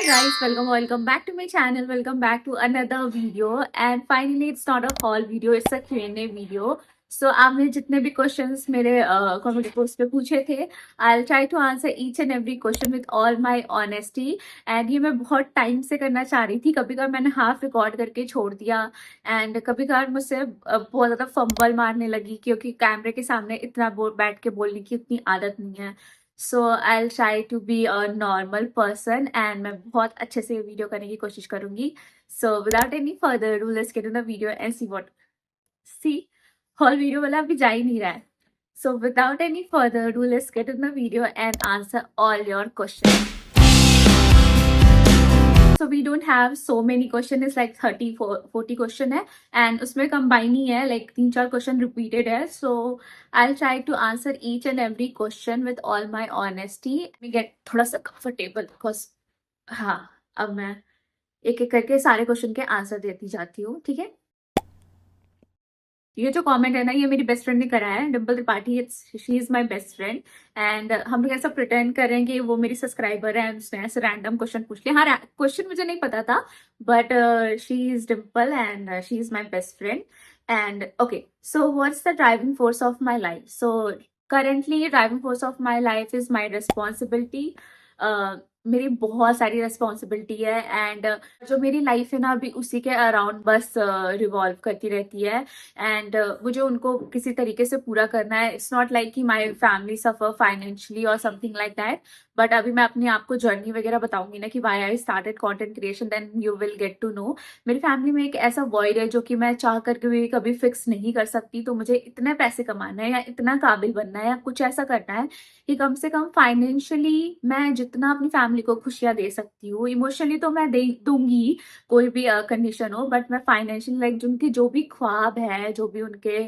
Hi guys, welcome back to my channel. Welcome back to another video. And finally, it's not a haul video, it's a Q&A video. So आपने जितने भी questions मेरे comment post पे पूछे थे, I'll try to answer each and every question with all my honesty. And ये मैं बहुत टाइम से करना चाह रही थी. कभी कभार मैंने हाफ रिकॉर्ड करके छोड़ दिया एंड कभी कभार मुझसे बहुत ज़्यादा फंबल मारने लगी क्योंकि कैमरे के सामने इतना बैठ के बोलने की उतनी आदत नहीं है. So I try to be a normal person and मैं बहुत अच्छे से वीडियो करने की कोशिश करूंगी. So without any further do let's get in the video and see what see whole video वाला अभी जा ही नहीं रहा है. So without any further do let's get in the video and answer all your question. So we don't have so many question, is like 30-40 question है and उसमें combine ही है, like 3-4 question repeated है. So I'll try to answer each and every question with all my honesty. Let me get थोड़ा सा comfortable because हाँ अब मैं एक एक करके सारे क्वेश्चन के आंसर देती जाती हूँ. ठीक है, ये जो कमेंट है ना, ये मेरी बेस्ट फ्रेंड ने करा है, Dimple Tripathi. She is my best friend and हम लोग ऐसा प्रिटेंड कर रहे हैं कि वो मेरी सब्सक्राइबर है. उसने ऐसे रैंडम क्वेश्चन पूछ लिया. हाँ, क्वेश्चन मुझे नहीं पता था but she is Dimple and she is my best friend. And okay, so what's the driving force of my life? So currently driving force of my life is my responsibility. मेरी बहुत सारी रिस्पॉन्सिबिलिटी है and जो मेरी life है ना, अभी उसी के अराउंड बस रिवॉल्व करती रहती है एंड मुझे उनको किसी तरीके से पूरा करना है. इट्स नॉट लाइक कि माय फैमिली सफर फाइनेंशियली और समथिंग लाइक दैट. बट अभी मैं अपने आप को जर्नी वगैरह बताऊंगी ना कि why I started content creation, then you will get to know. मेरी फैमिली में एक ऐसा वॉइड है जो कि मैं चाह करके भी कभी फिक्स नहीं कर सकती. तो मुझे इतने पैसे कमाना है या इतना काबिल बनना है या कुछ ऐसा करना है कि कम से कम फाइनेंशियली मैं जितना अपनी फैमिली को खुशियां दे सकती हूँ, इमोशनली तो मैं दे दूंगी कोई भी कंडीशन हो, बट मैं फाइनेंशियली लाइक जिनके जो भी ख्वाब है, जो भी उनके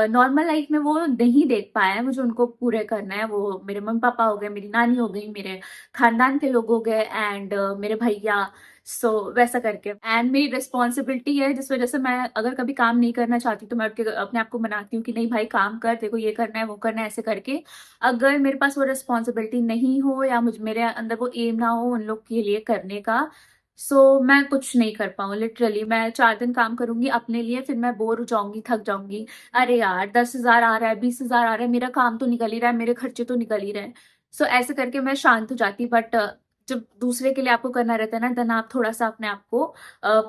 नॉर्मल लाइफ में वो नहीं देख पाए हैं, मुझे उनको पूरे करना है. वो मेरे मम्मी पापा हो गए, मेरी नानी हो गई, मेरे खानदान के लोग हो गए एंड मेरे भैया. सो वैसा करके एंड मेरी रिस्पॉन्सिबिलिटी है जिस वजह से मैं अगर कभी काम नहीं करना चाहती तो मैं उठ के अपने आप को मनाती हूँ कि नहीं भाई काम कर, देखो ये करना है वो करना है, ऐसे करके. अगर मेरे पास वो रिस्पॉन्सिबिलिटी नहीं हो या मुझे मेरे अंदर वो एम ना हो उन लोग के लिए करने का, सो मैं कुछ नहीं कर पाऊँ. लिटरली मैं 4 दिन काम करूंगी अपने लिए, फिर मैं बोर हो जाऊंगी, थक जाऊंगी. अरे यार 10,000 आ रहा है, 20,000 आ रहा है, मेरा काम तो निकल ही रहा है, मेरे खर्चे तो निकल ही रहे हैं. सो ऐसे करके मैं शांत हो जाती. बट जब दूसरे के लिए आपको करना रहता है ना, देन आप थोड़ा सा अपने आप को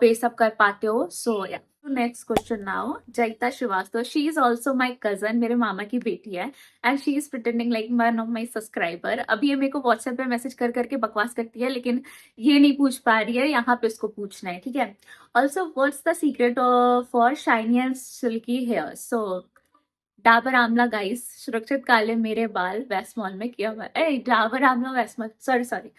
पेस अप कर पाते हो. So yeah next question now. Jayita Srivastava, she is also my cousin, मेरे मामा की बेटी है and she is pretending like one of my subscriber. अभी ये मेरे को व्हाट्सएप पे मैसेज कर करके बकवास करती है लेकिन ये नहीं पूछ पा रही है, यहाँ पे इसको पूछना है. ठीक है. Also what's the secret for shiny and silky hair? So Dabur Amla guys, सुरक्षित काले मेरे बाल, वेस्ट मॉल में किया हुआ है. डाबर आंवला वेस्ट मॉल, सॉरी सॉरी,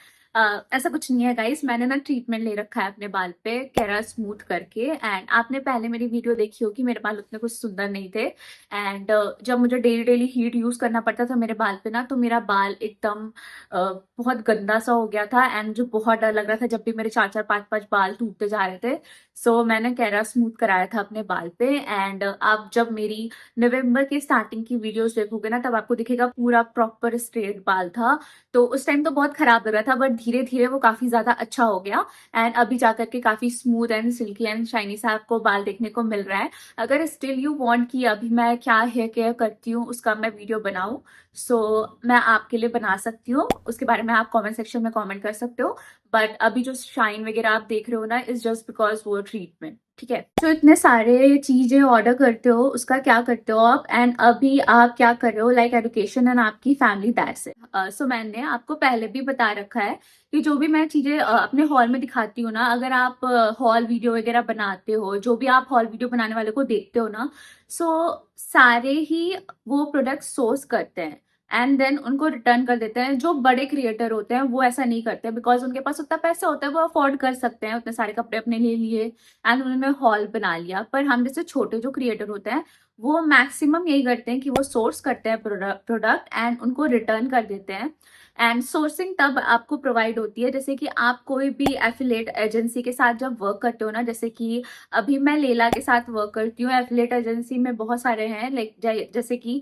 ऐसा कुछ नहीं है गाइस. मैंने ना ट्रीटमेंट ले रखा है अपने बाल पे, केरा स्मूथ करके. एंड आपने पहले मेरी वीडियो देखी होगी, मेरे बाल उतने कुछ सुंदर नहीं थे एंड जब मुझे डेली डेली हीट यूज करना पड़ता था मेरे बाल पे ना, तो मेरा बाल एकदम बहुत गंदा सा हो गया था एंड मुझे बहुत डर लग रहा था जब भी मेरे 4-4 5-5 बाल टूटते जा रहे थे. सो मैंने केरा स्मूथ कराया था अपने बाल पे एंड आप जब मेरी नवंबर की स्टार्टिंग की वीडियोस देखोगे ना, तब आपको दिखेगा पूरा प्रॉपर स्ट्रेट बाल था. तो उस टाइम तो बहुत खराब लग रहा था बट धीरे धीरे वो काफी ज्यादा अच्छा हो गया एंड अभी जाकर के काफी smooth and silkie and shiny सा आपको बाल देखने को मिल रहा है. अगर स्टिल यू वांट कि अभी मैं क्या हेयर केयर करती हूँ उसका मैं वीडियो बनाऊं, सो मैं आपके लिए बना सकती हूँ. उसके बारे में आप कमेंट सेक्शन में कमेंट कर सकते हो. बट अभी जो शाइन वगैरह आप देख रहे हो ना, इज जस्ट बिकॉज वो ट्रीटमेंट. ठीक है. तो इतने सारे चीजें ऑर्डर करते हो, उसका क्या करते हो आप? एंड अभी आप क्या कर रहे हो? लाइक एजुकेशन एंड आपकी फैमिली, दैट्स इट. सो मैंने आपको पहले भी बता रखा है कि जो भी मैं चीजें अपने हॉल में दिखाती हूँ ना, अगर आप हॉल वीडियो वगैरह बनाते हो, जो भी आप हॉल वीडियो बनाने वाले को देखते हो ना, सो सारे ही वो प्रोडक्ट सोर्स करते हैं एंड देन उनको रिटर्न कर देते हैं. जो बड़े क्रिएटर होते हैं वो ऐसा नहीं करते बिकॉज उनके पास उतना पैसा होता है, वो अफोर्ड कर सकते हैं उतने सारे कपड़े अपने लिए लिए एंड उन्होंने हॉल बना लिया. पर हम जैसे छोटे जो क्रिएटर होते हैं वो मैक्सिमम यही करते हैं कि वो सोर्स करते हैं प्रोडक्ट एंड उनको रिटर्न कर देते हैं. एंड सोर्सिंग तब आपको प्रोवाइड होती है जैसे कि आप कोई भी एफिलिएट एजेंसी के साथ जब वर्क करते हो ना, जैसे कि अभी मैं लेला के साथ वर्क करती हूँ. एफिलिएट एजेंसी में बहुत सारे हैं, लाइक जैसे कि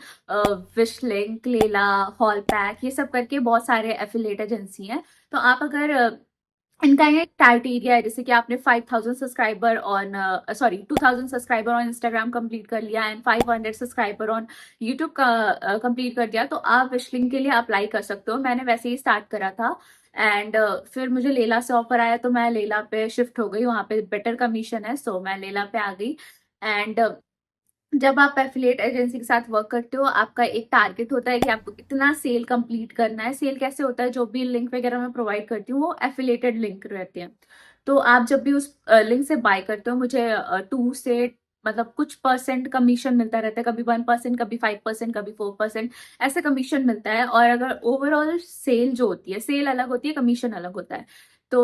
विश लिंक, लेला, हॉल पैक, ये सब करके बहुत सारे एफिलिएट एजेंसी हैं. तो आप अगर इनका एक क्राइटेरिया है, जैसे कि आपने 5000 subscriber on 2000 subscriber on Instagram complete कर लिया एंड 500 सब्सक्राइबर ऑन यूट्यूब का कंप्लीट कर दिया, तो आप विशलिंग के लिए अप्लाई कर सकते हो। मैंने वैसे ही स्टार्ट करा था एंड फिर मुझे लेला से ऑफर आया तो मैं लेला पे शिफ्ट हो गई, वहाँ पे बेटर कमीशन है, सो मैं लेला पे आ गई। एंड जब आप एफिलिएट एजेंसी के साथ वर्क करते हो, आपका एक टारगेट होता है कि आपको इतना सेल कंप्लीट करना है। सेल कैसे होता है, जो भी लिंक वगैरह मैं प्रोवाइड करती हूँ वो एफिलिएटेड लिंक रहते हैं। तो आप जब भी उस लिंक से बाय करते हो, मुझे 2 से मतलब कुछ परसेंट कमीशन मिलता रहता है, कभी 1%, कभी 5%, कभी 4%, ऐसे कमीशन मिलता है। और अगर ओवरऑल सेल जो होती है, सेल अलग होती है, कमीशन अलग होता है। तो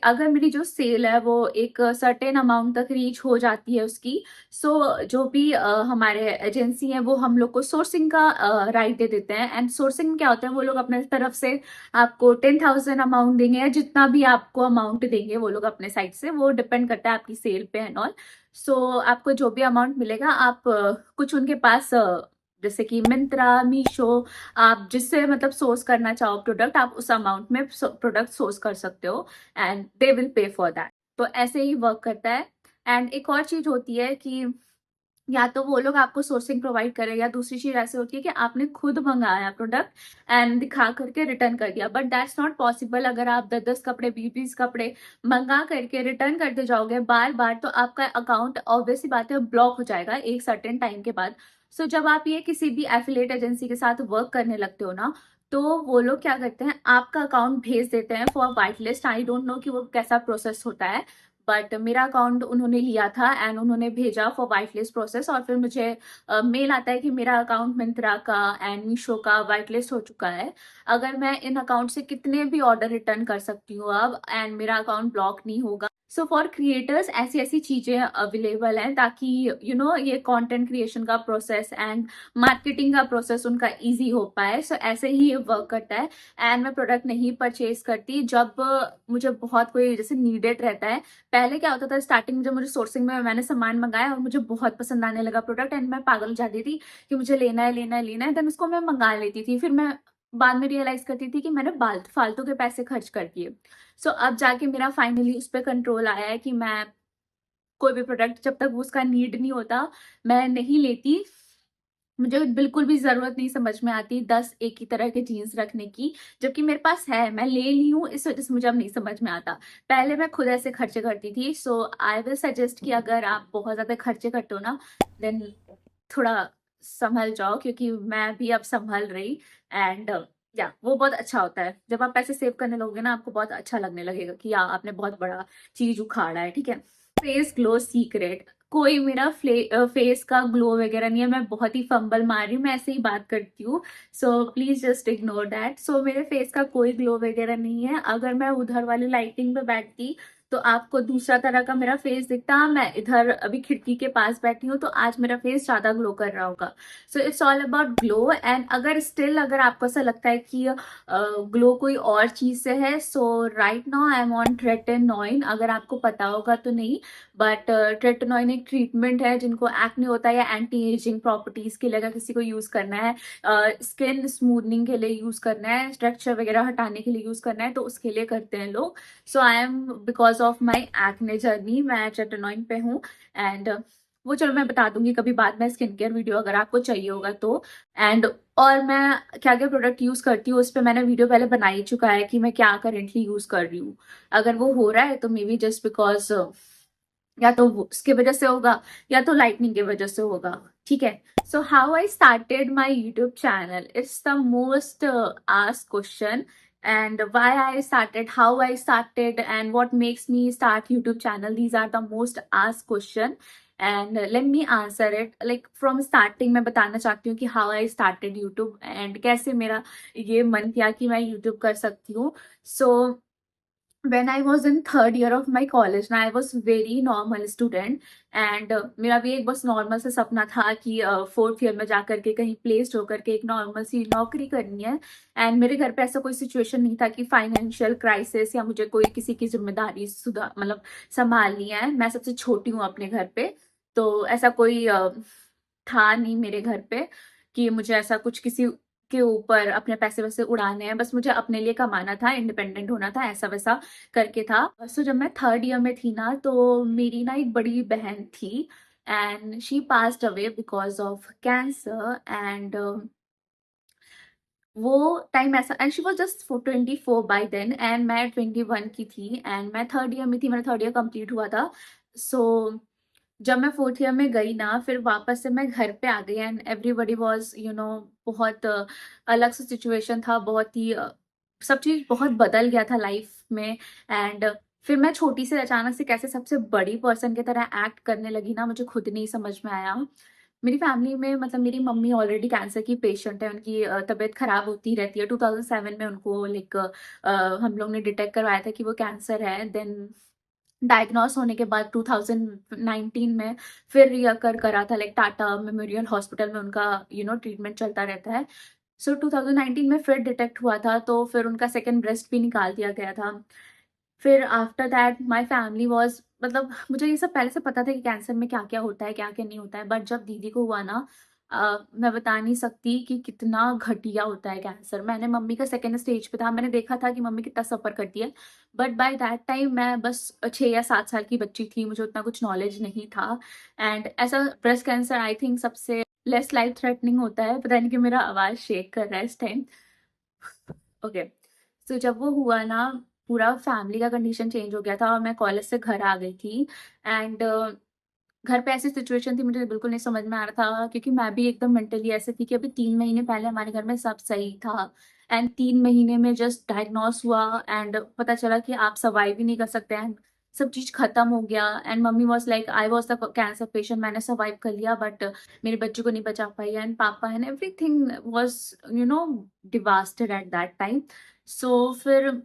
अगर मेरी जो सेल है वो एक सर्टेन अमाउंट तक रीच हो जाती है उसकी, सो जो भी हमारे एजेंसी है वो हम लोग को सोर्सिंग का राइट दे देते हैं। एंड सोर्सिंग क्या होता है, वो लोग अपने तरफ से आपको 10,000 अमाउंट देंगे, या जितना भी आपको अमाउंट देंगे वो लोग अपने साइड से, वो डिपेंड करता है आपकी सेल पे एंड ऑल। सो आपको जो भी अमाउंट मिलेगा, आप कुछ उनके पास जैसे कि मिंत्रा, मीशो, आप जिससे मतलब सोर्स करना चाहो प्रोडक्ट, आप उस अमाउंट में प्रोडक्ट सोर्स कर सकते हो and they will pay for that. तो ऐसे ही वर्क करता है। एंड एक और चीज होती है कि या तो वो लोग आपको सोर्सिंग प्रोवाइड करें, या दूसरी चीज ऐसी होती है कि आपने खुद मंगाया प्रोडक्ट एंड दिखा करके रिटर्न कर दिया। But that's not possible. अगर आप 10-10 कपड़े, 20-20 कपड़े मंगा करके रिटर्न करते जाओगे बार बार, तो आपका अकाउंट ऑब्वियसली बात है ब्लॉक हो जाएगा एक सर्टेन टाइम के बाद। सो जब आप ये किसी भी एफिलिएट एजेंसी के साथ वर्क करने लगते हो ना, तो वो लोग क्या करते हैं, आपका अकाउंट भेज देते हैं for white list. I don't know कि वो कैसा प्रोसेस होता है, बट मेरा अकाउंट उन्होंने लिया था एंड उन्होंने भेजा फॉर वाइट लिस्ट प्रोसेस। और फिर मुझे मेल आता है कि मेरा अकाउंट मिंत्रा का एंड मीशो का वाइट लिस्ट हो चुका है। अगर मैं इन अकाउंट से कितने भी ऑर्डर रिटर्न कर सकती हूँ अब, एंड मेरा अकाउंट ब्लॉक नहीं होगा। सो फॉर क्रिएटर्स ऐसी ऐसी चीजें अवेलेबल हैं, ताकि ये कंटेंट क्रिएशन का प्रोसेस एंड मार्केटिंग का प्रोसेस उनका इजी हो पाए। सो ऐसे ही ये वर्क करता है। एंड मैं प्रोडक्ट नहीं परचेज करती जब मुझे बहुत कोई जैसे नीडेड रहता है। पहले क्या होता था, स्टार्टिंग में जब मुझे सोर्सिंग में मैंने सामान मंगाया और मुझे बहुत पसंद आने लगा प्रोडक्ट, एंड मैं पागल हो जाती थी कि मुझे लेना है, लेना है, लेना है, देन उसको मैं मंगा लेती थी। फिर मैं बाद में रियलाइज करती थी कि मैंने फालतू के पैसे खर्च कर दिए। सो अब जाके मेरा फाइनली उस पर कंट्रोल आया है कि मैं कोई भी प्रोडक्ट जब तक उसका नीड नहीं होता, मैं नहीं लेती। मुझे बिल्कुल भी जरूरत नहीं समझ में आती 10 एक ही तरह के जीन्स रखने की, जबकि मेरे पास है, मैं ले ली हूँ, इस वजह से मुझे अब नहीं समझ में आता। पहले मैं खुद ऐसे खर्चे करती थी। सो आई विल सजेस्ट कि अगर आप बहुत ज्यादा खर्चे करते हो ना, देन थोड़ा संभल जाओ, क्योंकि मैं भी अब संभल रही। एंड या वो बहुत अच्छा होता है, जब आप पैसे सेव करने लगोगे ना, आपको बहुत अच्छा लगने लगेगा कि या आपने बहुत बड़ा चीज उखाड़ा है, ठीक है। फेस ग्लो सीक्रेट, कोई मेरा फेस का ग्लो वगैरह नहीं है, मैं बहुत ही फंबल मार रही हूँ, मैं ऐसे ही बात करती हूँ। So please just ignore that. So मेरे फेस का कोई ग्लो वगैरह नहीं है। अगर मैं उधर वाली लाइटिंग पे बैठती तो आपको दूसरा तरह का मेरा फेस दिखता। मैं इधर अभी खिड़की के पास बैठी हूँ, तो आज मेरा फेस ज्यादा ग्लो कर रहा होगा। So it's all about glow. And अगर स्टिल अगर आपको ऐसा लगता है कि ग्लो कोई और चीज से है, so right now I am on tretinoin, अगर आपको पता होगा तो नहीं, बट ट्रेटेनॉइन एक ट्रीटमेंट है जिनको एक्ने होता है या एंटी एजिंग प्रॉपर्टीज के लिए अगर किसी को यूज करना है, स्किन स्मूथनिंग के लिए यूज करना है, स्ट्रक्चर वगैरह हटाने के लिए यूज करना है, तो उसके लिए करते हैं लोग। So I am because of my acne journey मैं ट्रेटेनॉइन पे हूँ। एंड वो चलो मैं बता दूंगी कभी बाद में स्किन केयर वीडियो, अगर आपको चाहिए होगा तो। एंड और मैं क्या क्या प्रोडक्ट यूज करती हूँ उस पर मैंने वीडियो पहले बना ही चुका है कि मैं क्या करेंटली यूज कर रही हूँ। अगर वो हो रहा है तो मे बी जस्ट बिकॉज या तो उसके वजह से होगा, या तो लाइटनिंग की वजह से होगा, ठीक है। सो how I started my YouTube channel, it's the most asked question. And why I started, how I started, and what makes me start YouTube channel, these are the most asked question. And let me answer it like from starting। मैं बताना चाहती हूँ कि how I started YouTube and कैसे मेरा ये मन किया कि मैं YouTube कर सकती हूँ। So when I was in third year of my college ना, I was very normal student। and मेरा भी एक बस नॉर्मल सा सपना था कि फोर्थ ईयर में जा करके कहीं प्लेस्ड होकर के एक नॉर्मल सी नौकरी करनी है। एंड मेरे घर पे ऐसा कोई सिचुएशन नहीं था कि फाइनेंशियल क्राइसिस या मुझे कोई किसी की जिम्मेदारी सुधा मतलब संभालनी है। मैं सबसे छोटी हूँ अपने घर पे, तो ऐसा कोई था नहीं मेरे घर पे कि मुझे ऐसा कुछ किसी के ऊपर अपने पैसे वैसे उड़ाने हैं, बस मुझे अपने लिए कमाना था, इंडिपेंडेंट होना था, ऐसा वैसा करके था। सो जब मैं थर्ड ईयर में थी ना, तो मेरी ना एक बड़ी बहन थी and she passed away because of cancer. And वो टाइम ऐसा, and she was just 24 by then and मैं 21 की थी एंड मैं थर्ड ईयर में थी, मेरा थर्ड ईयर कंप्लीट हुआ था। सो जब मैं फोर्थ ईयर में गई ना, फिर वापस से मैं घर पे आ गई एंड एवरीबडी वाज बहुत अलग सा सिचुएशन था, बहुत ही सब चीज बहुत बदल गया था लाइफ में। एंड फिर मैं छोटी से अचानक से कैसे सबसे बड़ी पर्सन की तरह एक्ट करने लगी ना, मुझे खुद नहीं समझ में आया। मेरी फैमिली में मतलब मेरी मम्मी ऑलरेडी कैंसर की पेशेंट है, उनकी तबीयत खराब होती रहती है। 2007 में उनको लाइक हम लोग ने डिटेक्ट करवाया था कि वो कैंसर है। देन डायग्नोस होने के बाद 2019 में फिर रिअकर करा था, लाइक टाटा मेमोरियल हॉस्पिटल में उनका ट्रीटमेंट चलता रहता है। सो 2019 में फिर डिटेक्ट हुआ था, तो फिर उनका सेकेंड ब्रेस्ट भी निकाल दिया गया था। फिर after that my family was, मतलब मुझे ये सब पहले से पता था कि कैंसर में क्या क्या होता है, क्या क्या नहीं होता है, बट जब दीदी को हुआ ना, मैं बता नहीं सकती कि कितना घटिया होता है कैंसर। मैंने मम्मी का सेकेंड स्टेज पे था, मैंने देखा था कि मम्मी कितना सफ़र करती है, बट बाय दैट टाइम मैं बस 6 या 7 साल की बच्ची थी, मुझे उतना कुछ नॉलेज नहीं था। एंड ऐसा ब्रेस्ट कैंसर आई थिंक सबसे लेस लाइफ थ्रेटनिंग होता है। पता नहीं कि मेरा आवाज़ शेक कर रहा है इस टाइम। ओके, सो जब वो हुआ ना, पूरा फैमिली का कंडीशन चेंज हो गया था और मैं कॉलेज से घर आ गई थी। एंड घर पे ऐसी सिचुएशन थी, मुझे बिल्कुल नहीं समझ में आ रहा था, क्योंकि मैं भी एकदम मेंटली ऐसे थी कि अभी 3 महीने पहले हमारे घर में सब सही था एंड 3 महीने में जस्ट डायग्नोस हुआ एंड पता चला कि आप सर्वाइव ही नहीं कर सकते हैं, सब चीज खत्म हो गया। And mummy was like I was the cancer patient, मैंने सर्वाइव कर लिया बट मेरे बच्चे को नहीं बचा पाई। And papa and everything was devastated at that time. So फिर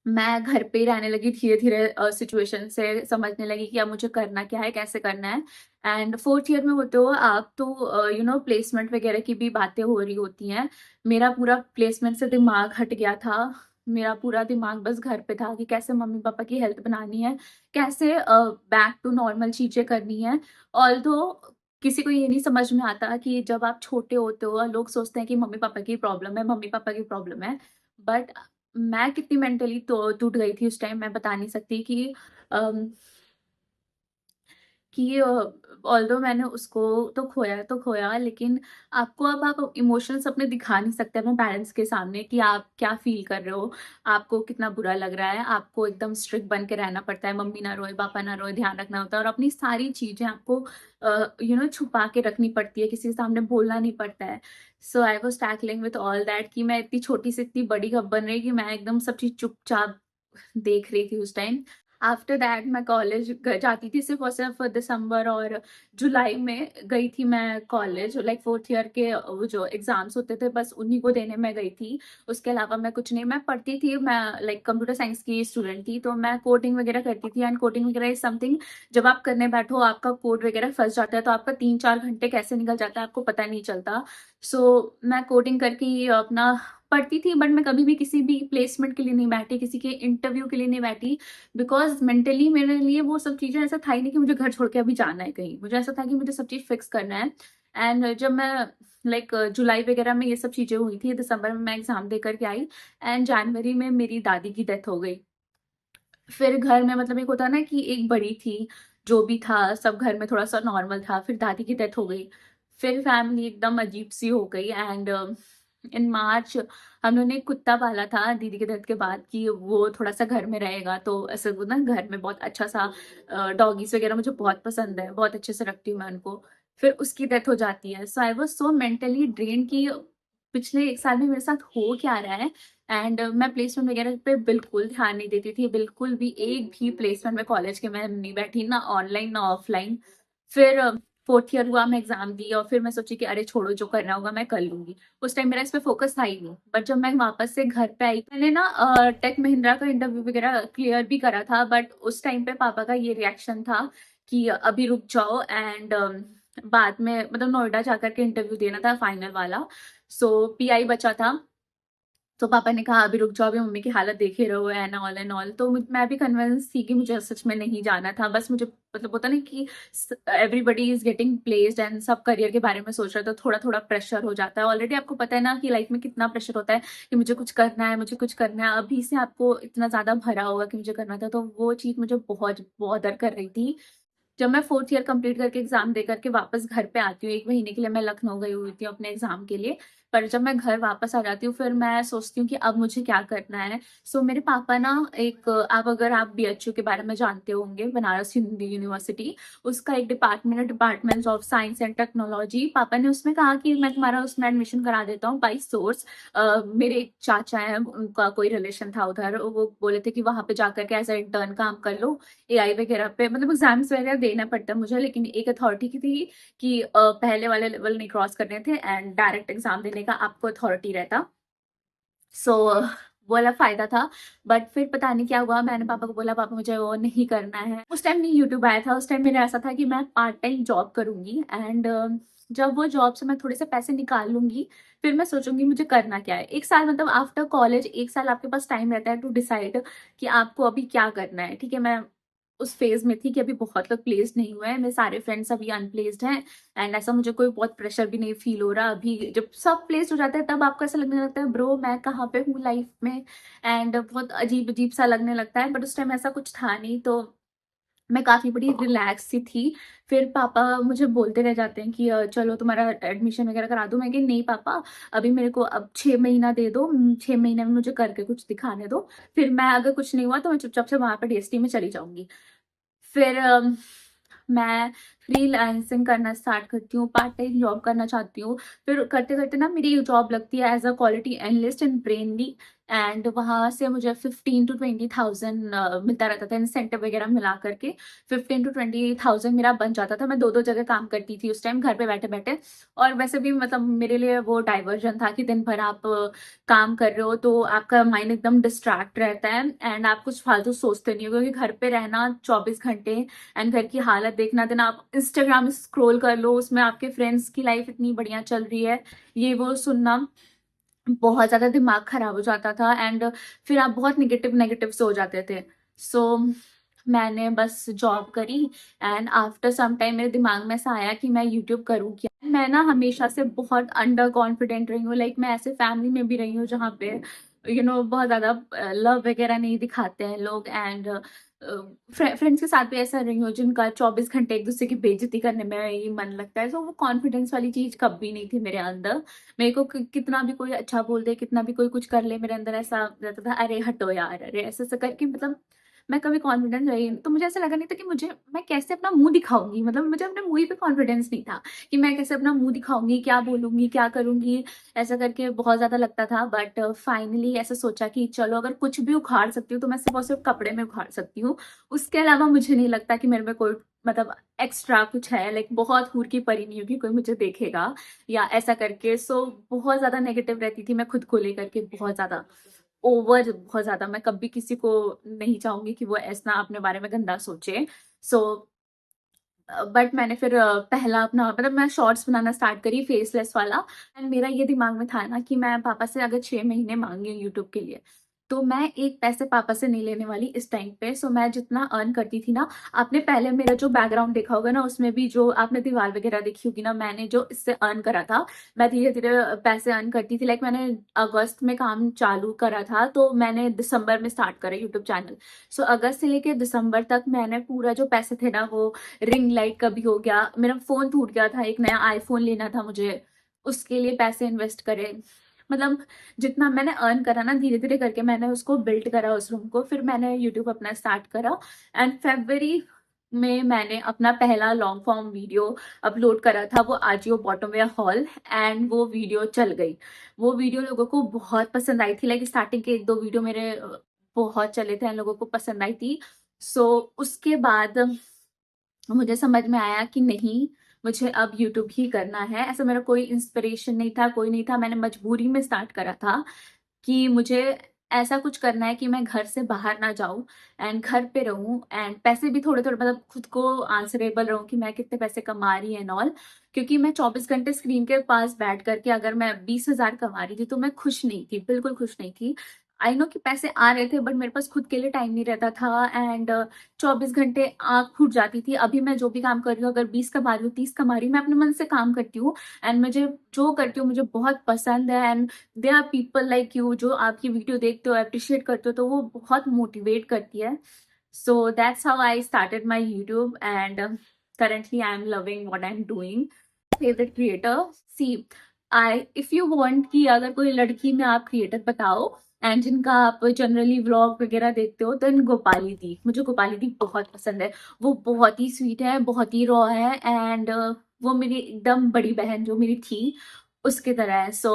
मैं घर पे ही रहने लगी, धीरे-धीरे सिचुएशन से समझने लगी कि अब मुझे करना क्या है, कैसे करना है। एंड 4th ईयर में होते हो आप, तो प्लेसमेंट वगैरह की भी बातें हो रही होती हैं। मेरा पूरा प्लेसमेंट से दिमाग हट गया था। मेरा पूरा दिमाग बस घर पे था कि कैसे मम्मी-पापा की हेल्थ बनानी है, कैसे बैक टू नॉर्मल चीज़ें करनी है। ऑल्दो किसी को ये नहीं समझ में आता कि जब आप छोटे होते हो, लोग सोचते हैं कि मम्मी-पापा की प्रॉब्लम है, मम्मी-पापा की प्रॉब्लम है। बट मैं कितनी मेंटली तो टूट गई थी उस टाइम, मैं बता नहीं सकती कि अम, कि ऑल्दो मैंने उसको तो खोया, लेकिन आपको अब आप इमोशंस अपने दिखा नहीं सकते अपने पेरेंट्स के सामने कि आप क्या फ़ील कर रहे हो, आपको कितना बुरा लग रहा है। आपको एकदम स्ट्रिक्ट बन के रहना पड़ता है, मम्मी ना रोए, पापा ना रोए, ध्यान रखना होता है और अपनी सारी चीज़ें आपको छुपा के रखनी पड़ती है, किसी के सामने बोलना नहीं पड़ता है। So I was tackling with all that कि मैं इतनी छोटी से इतनी बड़ी कब बन रही कि मैं एकदम सब चीज़ चुपचाप देख रही थी उस टाइम। आफ्टर दैट मैं कॉलेज जाती थी सिर्फ और सिर्फ दिसंबर और जुलाई में गई थी मैं कॉलेज, लाइक 4th ईयर के वो जो एग्जाम्स होते थे बस उन्हीं को देने मैं गई थी। उसके अलावा मैं कुछ नहीं, मैं पढ़ती थी, मैं लाइक कंप्यूटर साइंस की स्टूडेंट थी, तो मैं कोडिंग वगैरह करती थी। एंड कोडिंग वगैरह इज समथिंग, जब आप करने बैठो आपका कोड वगैरह फंस जाता है तो आपका 3-4 घंटे कैसे निकल जाता है आपको पता नहीं चलता। सो मैं कोडिंग करके ही अपना पढ़ती थी, बट मैं कभी भी किसी भी प्लेसमेंट के लिए नहीं बैठी, किसी के इंटरव्यू के लिए नहीं बैठी, बिकॉज़ मेंटली मेरे लिए वो सब चीज़ें ऐसा था ही नहीं कि मुझे घर छोड़ के अभी जाना है कहीं। मुझे ऐसा था कि मुझे सब चीज़ फिक्स करना है। एंड जब मैं लाइक जुलाई वगैरह में ये सब चीज़ें हुई थी, दिसंबर में मैं एग्ज़ाम दे कर के आई एंड जनवरी में मेरी दादी की डेथ हो गई। फिर घर में मतलब एक होता है ना कि एक बड़ी थी, जो भी था सब घर में थोड़ा-सा नॉर्मल था, फिर दादी की डेथ हो गई। फिर फैमिली एकदम अजीब-सी हो गई। एंड इन मार्च हम लोगों ने एक कुत्ता पाला था दीदी की डेथ के बाद कि वो थोड़ा-सा घर में रहेगा, तो ऐसे वो ना घर में बहुत अच्छा-सा डॉगीज़ वगैरह मुझे बहुत पसंद है, बहुत अच्छे से रखती हूँ मैं उनको। फिर उसकी डेथ हो जाती है। So I was so mentally drained कि पिछले 1 साल में मेरे साथ हो क्या रहा है। एंड मैं प्लेसमेंट वगैरह पे बिल्कुल ध्यान नहीं देती थी, बिल्कुल भी एक भी प्लेसमेंट में कॉलेज के मैं नहीं बैठी, ना ऑनलाइन ना ऑफलाइन। फिर 4th ईयर हुआ, मैं एग्ज़ाम दी और फिर मैं सोची कि अरे छोड़ो, जो करना होगा मैं कर लूँगी। उस टाइम मेरा इस पे फ़ोकस था ही नहीं। बट जब मैं वापस से घर पे आई, मैंने ना टेक महिंद्रा का इंटरव्यू वगैरह क्लियर भी करा था, बट उस टाइम पे पापा का ये रिएक्शन था कि अभी रुक जाओ एंड बाद में मतलब नोएडा जाकर के इंटरव्यू देना था फाइनल वाला। सो पीआई बचा था। तो पापा ने कहा अभी रुक जाओ, अभी मम्मी की हालत देख ही रहो एंड ऑल। तो मैं भी कन्विंस थी कि मुझे सच में नहीं जाना था। बस मुझे मतलब होता ना कि everybody is getting placed and सब करियर के बारे में सोच रहे, तो थोड़ा थोड़ा प्रेशर हो जाता है। ऑलरेडी आपको पता है ना कि लाइफ में कितना प्रेशर होता है कि मुझे कुछ करना है, मुझे कुछ करना है, अभी से आपको इतना ज्यादा भरा होगा कि मुझे करना था। तो वो चीज मुझे बहुत बॉदर कर रही थी। जब मैं 4th ईयर कंप्लीट करके एग्ज़ाम दे करके वापस घर पे आती हूँ, 1 महीने के लिए मैं लखनऊ गई हुई थी अपने एग्ज़ाम के लिए। पर जब मैं घर वापस आ जाती हूँ, फिर मैं सोचती हूँ कि अब मुझे क्या करना है। सो मेरे पापा ना एक अगर आप बीएचयू के बारे में जानते होंगे, बनारस हिंदू यूनिवर्सिटी, उसका एक डिपार्टमेंट है, department of science and technology. पापा ने उसमें कहा कि मैं तुम्हारा उसमें एडमिशन करा देता हूँ बाय सोर्स। मेरे एक चाचा हैं, उनका कोई रिलेशन था उधर, वो बोले थे कि वहाँ पे जाकर के एज़ अ इंटर्न काम कर लो। एआई वगैरह पे मतलब एग्जाम्स वगैरह देना पड़ता है मुझे, लेकिन एक अथॉरिटी की थी कि पहले वाले लेवल नहीं क्रॉस करने थे एंड डायरेक्ट एग्जाम देने का आपको अथॉरिटी रहता। सो वो वाला फायदा था। बट फिर पता नहीं क्या हुआ, मैंने पापा को बोला पापा मुझे वो नहीं करना है। उस टाइम नहीं यूट्यूब आया था, उस टाइम मेरा ऐसा था कि मैं पार्ट टाइम जॉब करूंगी एंड जब वो जॉब से मैं थोड़े से पैसे निकाल लूंगी, फिर मैं सोचूंगी मुझे करना क्या है। 1 साल मतलब आफ्टर कॉलेज 1 साल आपके पास टाइम रहता है टू डिसाइड कि आपको अभी क्या करना है। ठीक है, मैं उस फेज में थी कि अभी बहुत लोग प्लेस्ड नहीं हुए हैं, मेरे सारे फ्रेंड्स अभी अनप्लेस्ड हैं एंड ऐसा मुझे कोई बहुत प्रेशर भी नहीं फील हो रहा। अभी जब सब प्लेस्ड हो जाते हैं तब आपको ऐसा लगने लगता है ब्रो मैं कहाँ पे हूँ लाइफ में, एंड बहुत अजीब अजीब सा लगने लगता है। बट उस टाइम ऐसा कुछ था नहीं, तो मैं काफ़ी बड़ी रिलैक्स सी थी। फिर पापा मुझे बोलते रह जाते हैं कि चलो तुम्हारा एडमिशन वगैरह करा दूँ। मैं कि नहीं पापा, अभी मेरे को अब 6 महीना दे दो, 6 महीने में मुझे करके कुछ दिखाने दो। फिर मैं अगर कुछ नहीं हुआ तो मैं चुपचाप से वहाँ पे डीएसटी में चली जाऊँगी। फिर मैं फ्रीलांसिंग करना स्टार्ट करती हूँ, पार्ट टाइम जॉब करना चाहती हूँ। फिर करते-करते ना मेरी जॉब लगती है as a quality analyst in Brainly and वहाँ से मुझे 15 टू 20,000 मिलता रहता था इंसेंटिव वगैरह मिला करके। 15 टू 20,000 मेरा बन जाता था। मैं 2-2 जगह काम करती थी उस टाइम घर पे बैठे-बैठे। और वैसे भी मतलब मेरे लिए वो डाइवर्जन था कि दिन भर आप काम कर रहे हो तो आपका माइंड एकदम डिस्ट्रैक्ट रहता है एंड आप कुछ फालतू सोचते नहीं हो, क्योंकि घर पे रहना 24 घंटे एंड घर की हालत देखना, देन आप इंस्टाग्राम स्क्रॉल कर लो, उसमें आपके फ्रेंड्स की लाइफ इतनी बढ़िया चल रही है, ये वो सुनना बहुत ज़्यादा दिमाग खराब हो जाता था एंड फिर आप बहुत नेगेटिव नेगेटिव से हो जाते थे। सो मैंने बस जॉब करी एंड आफ्टर सम टाइम मेरे दिमाग में ऐसा आया कि मैं यूट्यूब करूँ क्या। मैं ना हमेशा से बहुत अंडर कॉन्फिडेंट रही हूँ, लाइक मैं ऐसे फैमिली में भी रही हूँ जहाँ पे बहुत ज़्यादा लव वगैरह नहीं दिखाते हैं लोग एंड फ्रेंड्स के साथ भी ऐसा रही हूँ जिनका 24 घंटे एक दूसरे की बेइज्जती करने में ही मन लगता है। तो वो कॉन्फिडेंस वाली चीज़ कभी नहीं थी मेरे अंदर। मेरे को कितना भी कोई अच्छा बोल दे, कितना भी कोई कुछ कर ले, मेरे अंदर ऐसा रहता था अरे हटो यार, अरे ऐसे ऐसे करके मतलब मैं कभी कॉन्फिडेंस रही नहीं। तो मुझे ऐसा लगा नहीं था कि मैं कैसे अपना मुंह दिखाऊंगी, मतलब मुझे अपने मुंह ही पे कॉन्फिडेंस नहीं था कि मैं कैसे अपना मुंह दिखाऊंगी, क्या बोलूंगी, क्या करूंगी, ऐसा करके बहुत ज्यादा लगता था। बट फाइनली ऐसा सोचा कि चलो अगर कुछ भी उखाड़ सकती हूँ तो मैं सिर्फ और सिर्फ कपड़े में उखाड़ सकती हूँ। उसके अलावा मुझे नहीं लगता कि मेरे में कोई मतलब एक्स्ट्रा कुछ है, लाइक बहुत हूर की परी नहीं होगी कोई मुझे देखेगा या ऐसा करके। सो बहुत ज़्यादा नेगेटिव रहती थी मैं खुद को लेकर के, बहुत ज़्यादा ओवर, बहुत ज़्यादा। मैं कभी किसी को नहीं चाहूँगी कि वो ऐसा अपने बारे में गंदा सोचे। सो बट मैंने फिर पहला अपना मतलब मैं शॉर्ट्स बनाना स्टार्ट करी फेसलेस वाला एंड मेरा ये दिमाग में था ना कि मैं पापा से अगर 6 महीने मांगी यूट्यूब के लिए तो मैं एक पैसे पापा से नहीं लेने वाली इस टाइम पे। सो मैं जितना अर्न करती थी ना, आपने पहले मेरा जो बैकग्राउंड देखा होगा ना, उसमें भी जो आपने दीवार वगैरह देखी होगी ना, मैंने जो इससे अर्न करा था, मैं धीरे धीरे पैसे अर्न करती थी। लाइक मैंने अगस्त में काम चालू करा था तो मैंने दिसंबर में स्टार्ट करा यूट्यूब चैनल। सो अगस्त से लेके दिसंबर तक मैंने पूरा जो पैसे थे ना, वो रिंग लाइट का भी हो गया, मेरा फोन टूट गया था, एक नया आईफोन लेना था मुझे, उसके लिए पैसे इन्वेस्ट करे। मतलब जितना मैंने अर्न करा ना, धीरे धीरे करके मैंने उसको बिल्ड करा उस रूम को। फिर मैंने यूट्यूब अपना स्टार्ट करा एंड फरवरी में मैंने अपना पहला लॉन्ग फॉर्म वीडियो अपलोड करा था, वो Ajio bottom wear hall, and वो वीडियो चल गई। वो वीडियो लोगों को बहुत पसंद आई थी, लाइक स्टार्टिंग के 1-2 वीडियो मेरे बहुत चले थे, लोगों को पसंद आई थी। सो उसके बाद मुझे समझ में आया कि नहीं, मुझे अब यूट्यूब ही करना है। ऐसा मेरा कोई इंस्पिरेशन नहीं था, कोई नहीं था, मैंने मजबूरी में स्टार्ट करा था कि मुझे ऐसा कुछ करना है कि मैं घर से बाहर ना जाऊँ एंड घर पे रहूँ एंड पैसे भी थोड़े-थोड़े मतलब खुद को आंसरेबल रहूँ कि मैं कितने पैसे कमा रही एंड ऑल। क्योंकि मैं 24 घंटे स्क्रीन के पास बैठ कर के अगर मैं 20,000 कमा रही थी तो मैं खुश नहीं थी, बिल्कुल खुश नहीं थी। आई नो कि पैसे आ रहे थे बट मेरे पास खुद के लिए टाइम नहीं रहता था एंड 24 घंटे आँख फूट जाती थी। अभी मैं जो भी काम कर रही हूँ अगर 20 कमा रही हूँ, 30 कमा रही हूँ, मैं अपने मन से काम करती हूँ एंड मुझे जो करती हूँ मुझे बहुत पसंद है and there are people like you जो आपकी वीडियो देखते हो, अप्रिशिएट करते हो तो वो बहुत मोटिवेट करती है। So that's how I started my YouTube and currently I am loving what I'm doing. Favorite creator, see, I if you want कि अगर कोई लड़की में आप क्रिएटर बताओ एंड जिनका आप जनरली व्लॉग वगैरह देखते हो देन गोपाली दी। मुझे गोपाली दी बहुत पसंद है। वो बहुत ही स्वीट है, बहुत ही रॉ है एंड वो मेरी एकदम बड़ी बहन जो मेरी थी उसकी तरह है। सो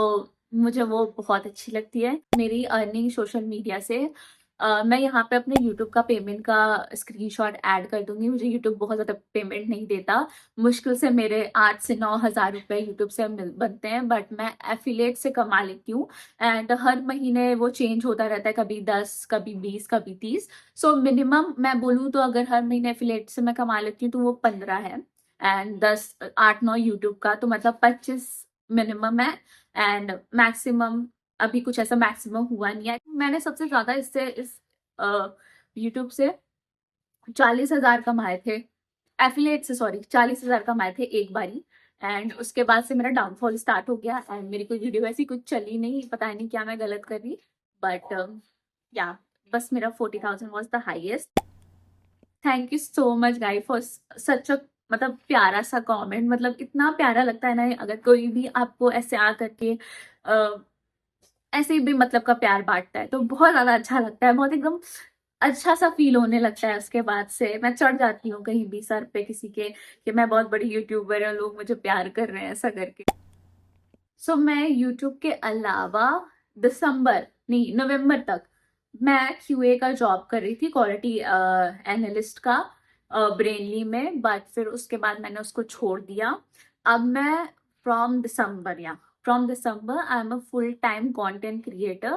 मुझे वो बहुत अच्छी लगती है। मेरी अर्निंग सोशल मीडिया से मैं यहाँ पे अपने यूट्यूब का पेमेंट का स्क्रीनशॉट ऐड कर दूंगी। मुझे यूट्यूब बहुत ज़्यादा पेमेंट नहीं देता, मुश्किल से मेरे 8 से 9 हज़ार रुपये यूट्यूब से बनते हैं बट मैं एफिलिएट से कमा लेती हूँ एंड हर महीने वो चेंज होता रहता है, कभी 10 कभी 20 कभी 30। सो मिनिमम मैं बोलूँ तो अगर हर महीने एफिलिएट से मैं कमा लेती हूँ तो वो 15 है एंड 10 8-9 यूट्यूब का तो मतलब 25 मिनिमम है एंड मैक्सिमम अभी कुछ ऐसा मैक्सिमम हुआ नहीं है। मैंने सबसे ज्यादा इससे इस यूट्यूब से 40,000 कमाए थे, एफिलिएट से, सॉरी 40,000 कमाए थे एक बारी एंड उसके बाद से मेरा डाउनफॉल स्टार्ट हो गया एंड मेरी कोई वीडियो ऐसी कुछ चली नहीं, पता नहीं क्या मैं गलत कर रही बट या बस मेरा 40,000 was the highest. Thank you so much guys for such a मतलब प्यारा सा कमेंट, मतलब इतना प्यारा लगता है ना अगर कोई भी आपको ऐसे आ करके ऐसे भी मतलब का प्यार बांटता है तो बहुत ज्यादा अच्छा लगता है, बहुत एकदम अच्छा सा फील होने लगता है। उसके बाद से मैं चढ़ जाती हूँ कहीं भी सर पे किसी के कि मैं बहुत बड़ी यूट्यूबर हूँ, लोग मुझे प्यार कर रहे हैं ऐसा करके। सो मैं यूट्यूब के अलावा दिसंबर नहीं नवंबर तक मैं क्यूए का जॉब कर रही थी, क्वालिटी एनालिस्ट का ब्रेनली में, बट फिर उसके बाद मैंने उसको छोड़ दिया। अब मैं from December I am a full time content creator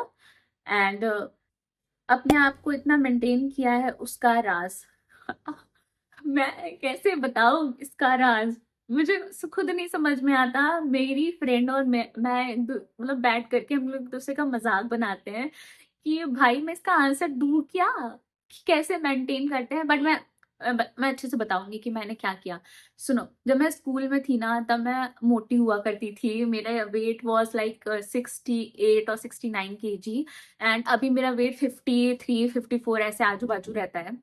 and अपने आप को इतना मेंटेन किया है उसका राज मैं कैसे बताऊं इसका राज, मुझे खुद नहीं समझ में आता। मेरी फ्रेंड और मैं मतलब बैठ करके हम लोग एक दूसरे का मजाक बनाते हैं कि भाई मैं इसका आंसर दूं क्या कि कैसे मेंटेन करते हैं, बट मैं अच्छे से बताऊंगी कि मैंने क्या किया। सुनो, जब मैं स्कूल में थी ना तब मैं मोटी हुआ करती थी, मेरा वेट वाज लाइक 68 और 69 kg एंड अभी मेरा वेट 53-54 ऐसे आजू बाजू रहता है।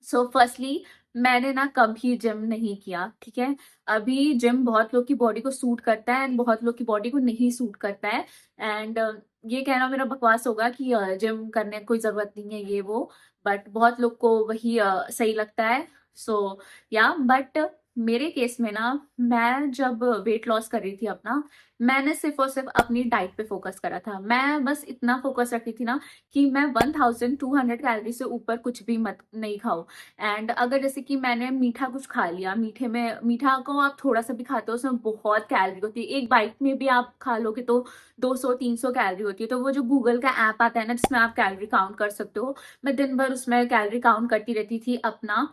सो फर्स्टली मैंने ना कभी जिम नहीं किया, ठीक है। अभी जिम बहुत लोग की बॉडी को सूट करता है एंड बहुत लोग की बॉडी को नहीं सूट करता है एंड ये कहना मेरा बकवास होगा कि जिम करने की कोई जरूरत नहीं है ये वो, बट बहुत लोग को वही सही लगता है। सो या बट मेरे केस में ना मैं जब वेट लॉस कर रही थी अपना, मैंने सिर्फ और सिर्फ अपनी डाइट पे फोकस करा था। मैं बस इतना फोकस रखती थी ना कि मैं 1200 कैलोरी से ऊपर कुछ भी मत नहीं खाऊं एंड अगर जैसे कि मैंने मीठा कुछ खा लिया, मीठा को आप थोड़ा सा भी खाते हो उसमें बहुत कैलोरी होती है, एक बाइट में भी आप खा लोगे तो 200-300 कैलोरी होती है। तो वो जो गूगल का ऐप आता है ना जिसमें आप कैलोरी काउंट कर सकते हो, मैं दिन भर उसमें कैलोरी काउंट करती रहती थी अपना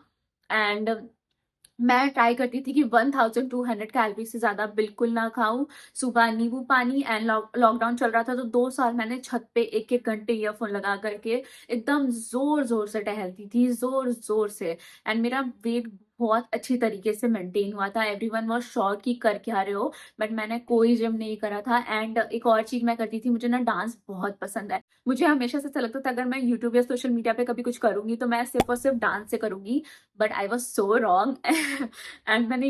एंड मैं ट्राई करती थी कि 1200 कैलोरी से ज्यादा बिल्कुल ना खाऊं। सुबह नींबू पानी एंड लॉकडाउन चल रहा था तो 2 साल मैंने छत पे 1-1 घंटे ईयरफोन लगा करके एकदम जोर जोर से टहलती थी, जोर जोर से एंड मेरा वेट बहुत अच्छी तरीके से मेंटेन हुआ था। एवरीवन वाज श्योर कि कर क्या रहे हो, बट मैंने कोई जिम नहीं करा था एंड एक और चीज मैं करती थी, मुझे ना डांस बहुत पसंद है। मुझे हमेशा से ऐसा लगता था अगर मैं यूट्यूब या सोशल मीडिया पे कभी कुछ करूंगी तो मैं सिर्फ और सिर्फ डांस से करूंगी, but I was so wrong and मैंने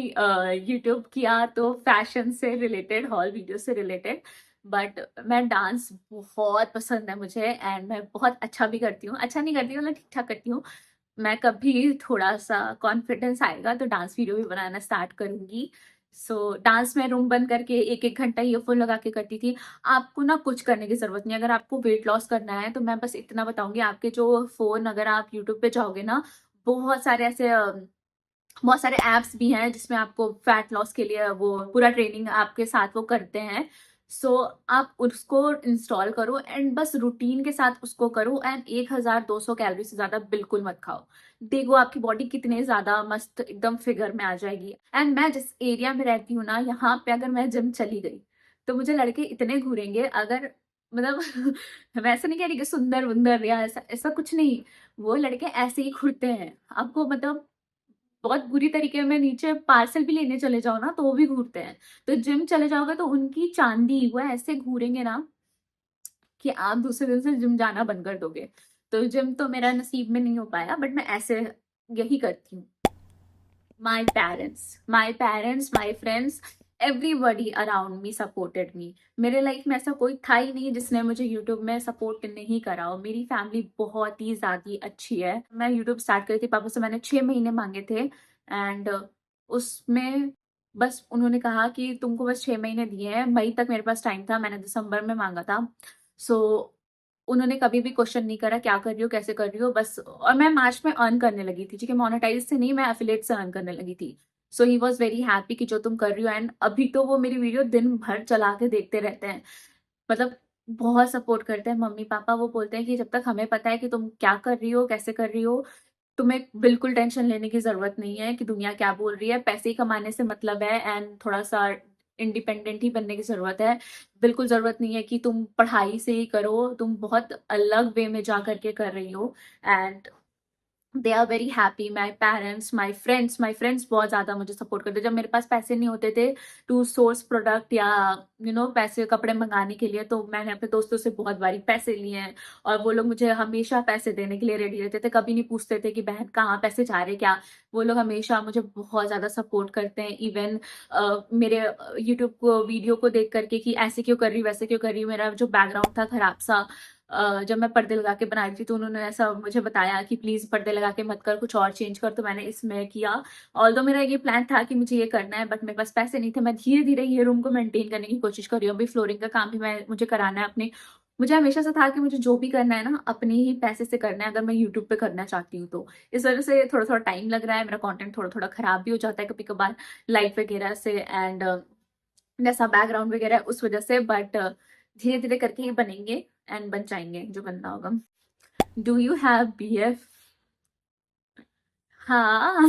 यूट्यूब किया तो फैशन से रिलेटेड, हॉल वीडियो से रिलेटेड, बट मैं डांस बहुत पसंद है मुझे एंड मैं बहुत अच्छा भी करती हूँ, अच्छा नहीं करती हूँ मतलब ठीक ठाक करती हूँ। मैं कभी थोड़ा सा कॉन्फिडेंस आएगा तो डांस वीडियो भी बनाना स्टार्ट करूंगी। सो डांस में रूम बंद करके 1-1 घंटा ईयरफोन लगा के करती थी। आपको ना कुछ करने की जरूरत नहीं, अगर आपको वेट लॉस करना है तो मैं बस इतना बताऊंगी, आपके जो फोन अगर आप यूट्यूब पे जाओगे ना बहुत सारे ऐसे बहुत सारे एप्स भी हैं जिसमें आपको फैट लॉस के लिए वो पूरा ट्रेनिंग आपके साथ वो करते हैं। सो आप उसको इंस्टॉल करो एंड बस रूटीन के साथ उसको करो एंड 1200 कैलोरी से ज्यादा बिल्कुल मत खाओ। देखो आपकी बॉडी कितने ज्यादा मस्त एकदम फिगर में आ जाएगी। एंड मैं जिस एरिया में रहती हूँ ना, यहाँ पे अगर मैं जिम चली गई तो मुझे लड़के इतने घूरेंगे, अगर मतलब वैसे नहीं कह रही कि सुंदर वुंदर या ऐसा ऐसा कुछ नहीं, वो लड़के ऐसे ही घूरते हैं आपको, मतलब बहुत बुरी तरीके में। नीचे पार्सल भी लेने चले जाओ ना तो वो भी घूरते हैं। तो जिम चले जाओगे तो उनकी चांदी वो ऐसे घूरेंगे ना कि आप दूसरे दिन से जिम जाना बंद कर दोगे। तो जिम तो मेरा नसीब में नहीं हो पाया, बट मैं ऐसे यही करती हूँ। My parents my friends, everybody around me supported me. मेरे लाइफ में ऐसा कोई था ही नहीं जिसने मुझे यूट्यूब में सपोर्ट नहीं करा हो। मेरी फैमिली बहुत ही ज्यादा अच्छी है। मैं यूट्यूब स्टार्ट करी थी, पापा से मैंने 6 महीने मांगे थे एंड उसमें बस उन्होंने कहा कि तुमको बस 6 महीने दिए हैं। मई तक मेरे पास टाइम था, मैंने दिसंबर में मांगा था। सो उन्होंने कभी भी क्वेश्चन नहीं करा क्या कर रही हो कैसे कर रही हो बस। और मैं मार्च में अर्न करने लगी थी, ठीक है, मोनेटाइज से नहीं, मैं एफिलेट से अर्न करने लगी थी। सो ही वॉज वेरी हैप्पी कि जो तुम कर रही हो। एंड अभी तो वो मेरी वीडियो दिन भर चला के देखते रहते हैं, मतलब बहुत सपोर्ट करते हैं। मम्मी पापा वो बोलते हैं कि जब तक हमें पता है कि तुम क्या कर रही हो कैसे कर रही हो, तुम्हें बिल्कुल टेंशन लेने की जरूरत नहीं है कि दुनिया क्या बोल रही है। पैसे ही कमाने से मतलब है एंड थोड़ा सा इंडिपेंडेंट ही बनने की जरूरत है। बिल्कुल जरूरत नहीं है कि तुम पढ़ाई से ही करो, तुम बहुत अलग वे में जा करके कर रही हो। And they are very happy. My friends बहुत ज्यादा मुझे सपोर्ट करते। जब मेरे पास पैसे नहीं होते थे टू सोर्स प्रोडक्ट या पैसे कपड़े मंगाने के लिए, तो मैंने अपने दोस्तों से बहुत बारी पैसे लिए हैं और वो लोग मुझे हमेशा पैसे देने के लिए रेडी रहते थे। कभी नहीं पूछते थे कि बहन कहाँ पैसे जा रहे क्या। वो लोग हमेशा मुझे बहुत ज्यादा सपोर्ट करते हैं। इवन मेरे यूट्यूब को वीडियो को देख करके कि ऐसे क्यों कर रही वैसे क्यों कर रही। मेरा जो बैकग्राउंड था खराब सा, जब मैं पर्दे लगा के बनाई थी तो उन्होंने ऐसा मुझे बताया कि प्लीज पर्दे लगा के मत कर, कुछ और चेंज कर। तो मैंने इसमें किया। ऑल्दो मेरा ये प्लान था कि मुझे ये करना है, बट मेरे पास पैसे नहीं थे। मैं धीरे धीरे ये रूम को मेंटेन करने की कोशिश कर रही हूँ। अभी फ्लोरिंग का काम भी मुझे कराना है अपने। मुझे हमेशा से था कि मुझे जो भी करना है ना अपने ही पैसे से करना है, अगर मैं यूट्यूब पे करना चाहती हूँ तो। इस वजह से थोड़ा थोड़ा टाइम लग रहा है, मेरा कंटेंट थोड़ा थोड़ा खराब भी हो जाता है कभी कभार लाइट वगैरह से एंड जैसा बैकग्राउंड वगैरह है उस वजह से। बट धीरे धीरे करके ही बनेंगे एंड बन जाएंगे जो बनना होगा। Do you have BF? हाँ।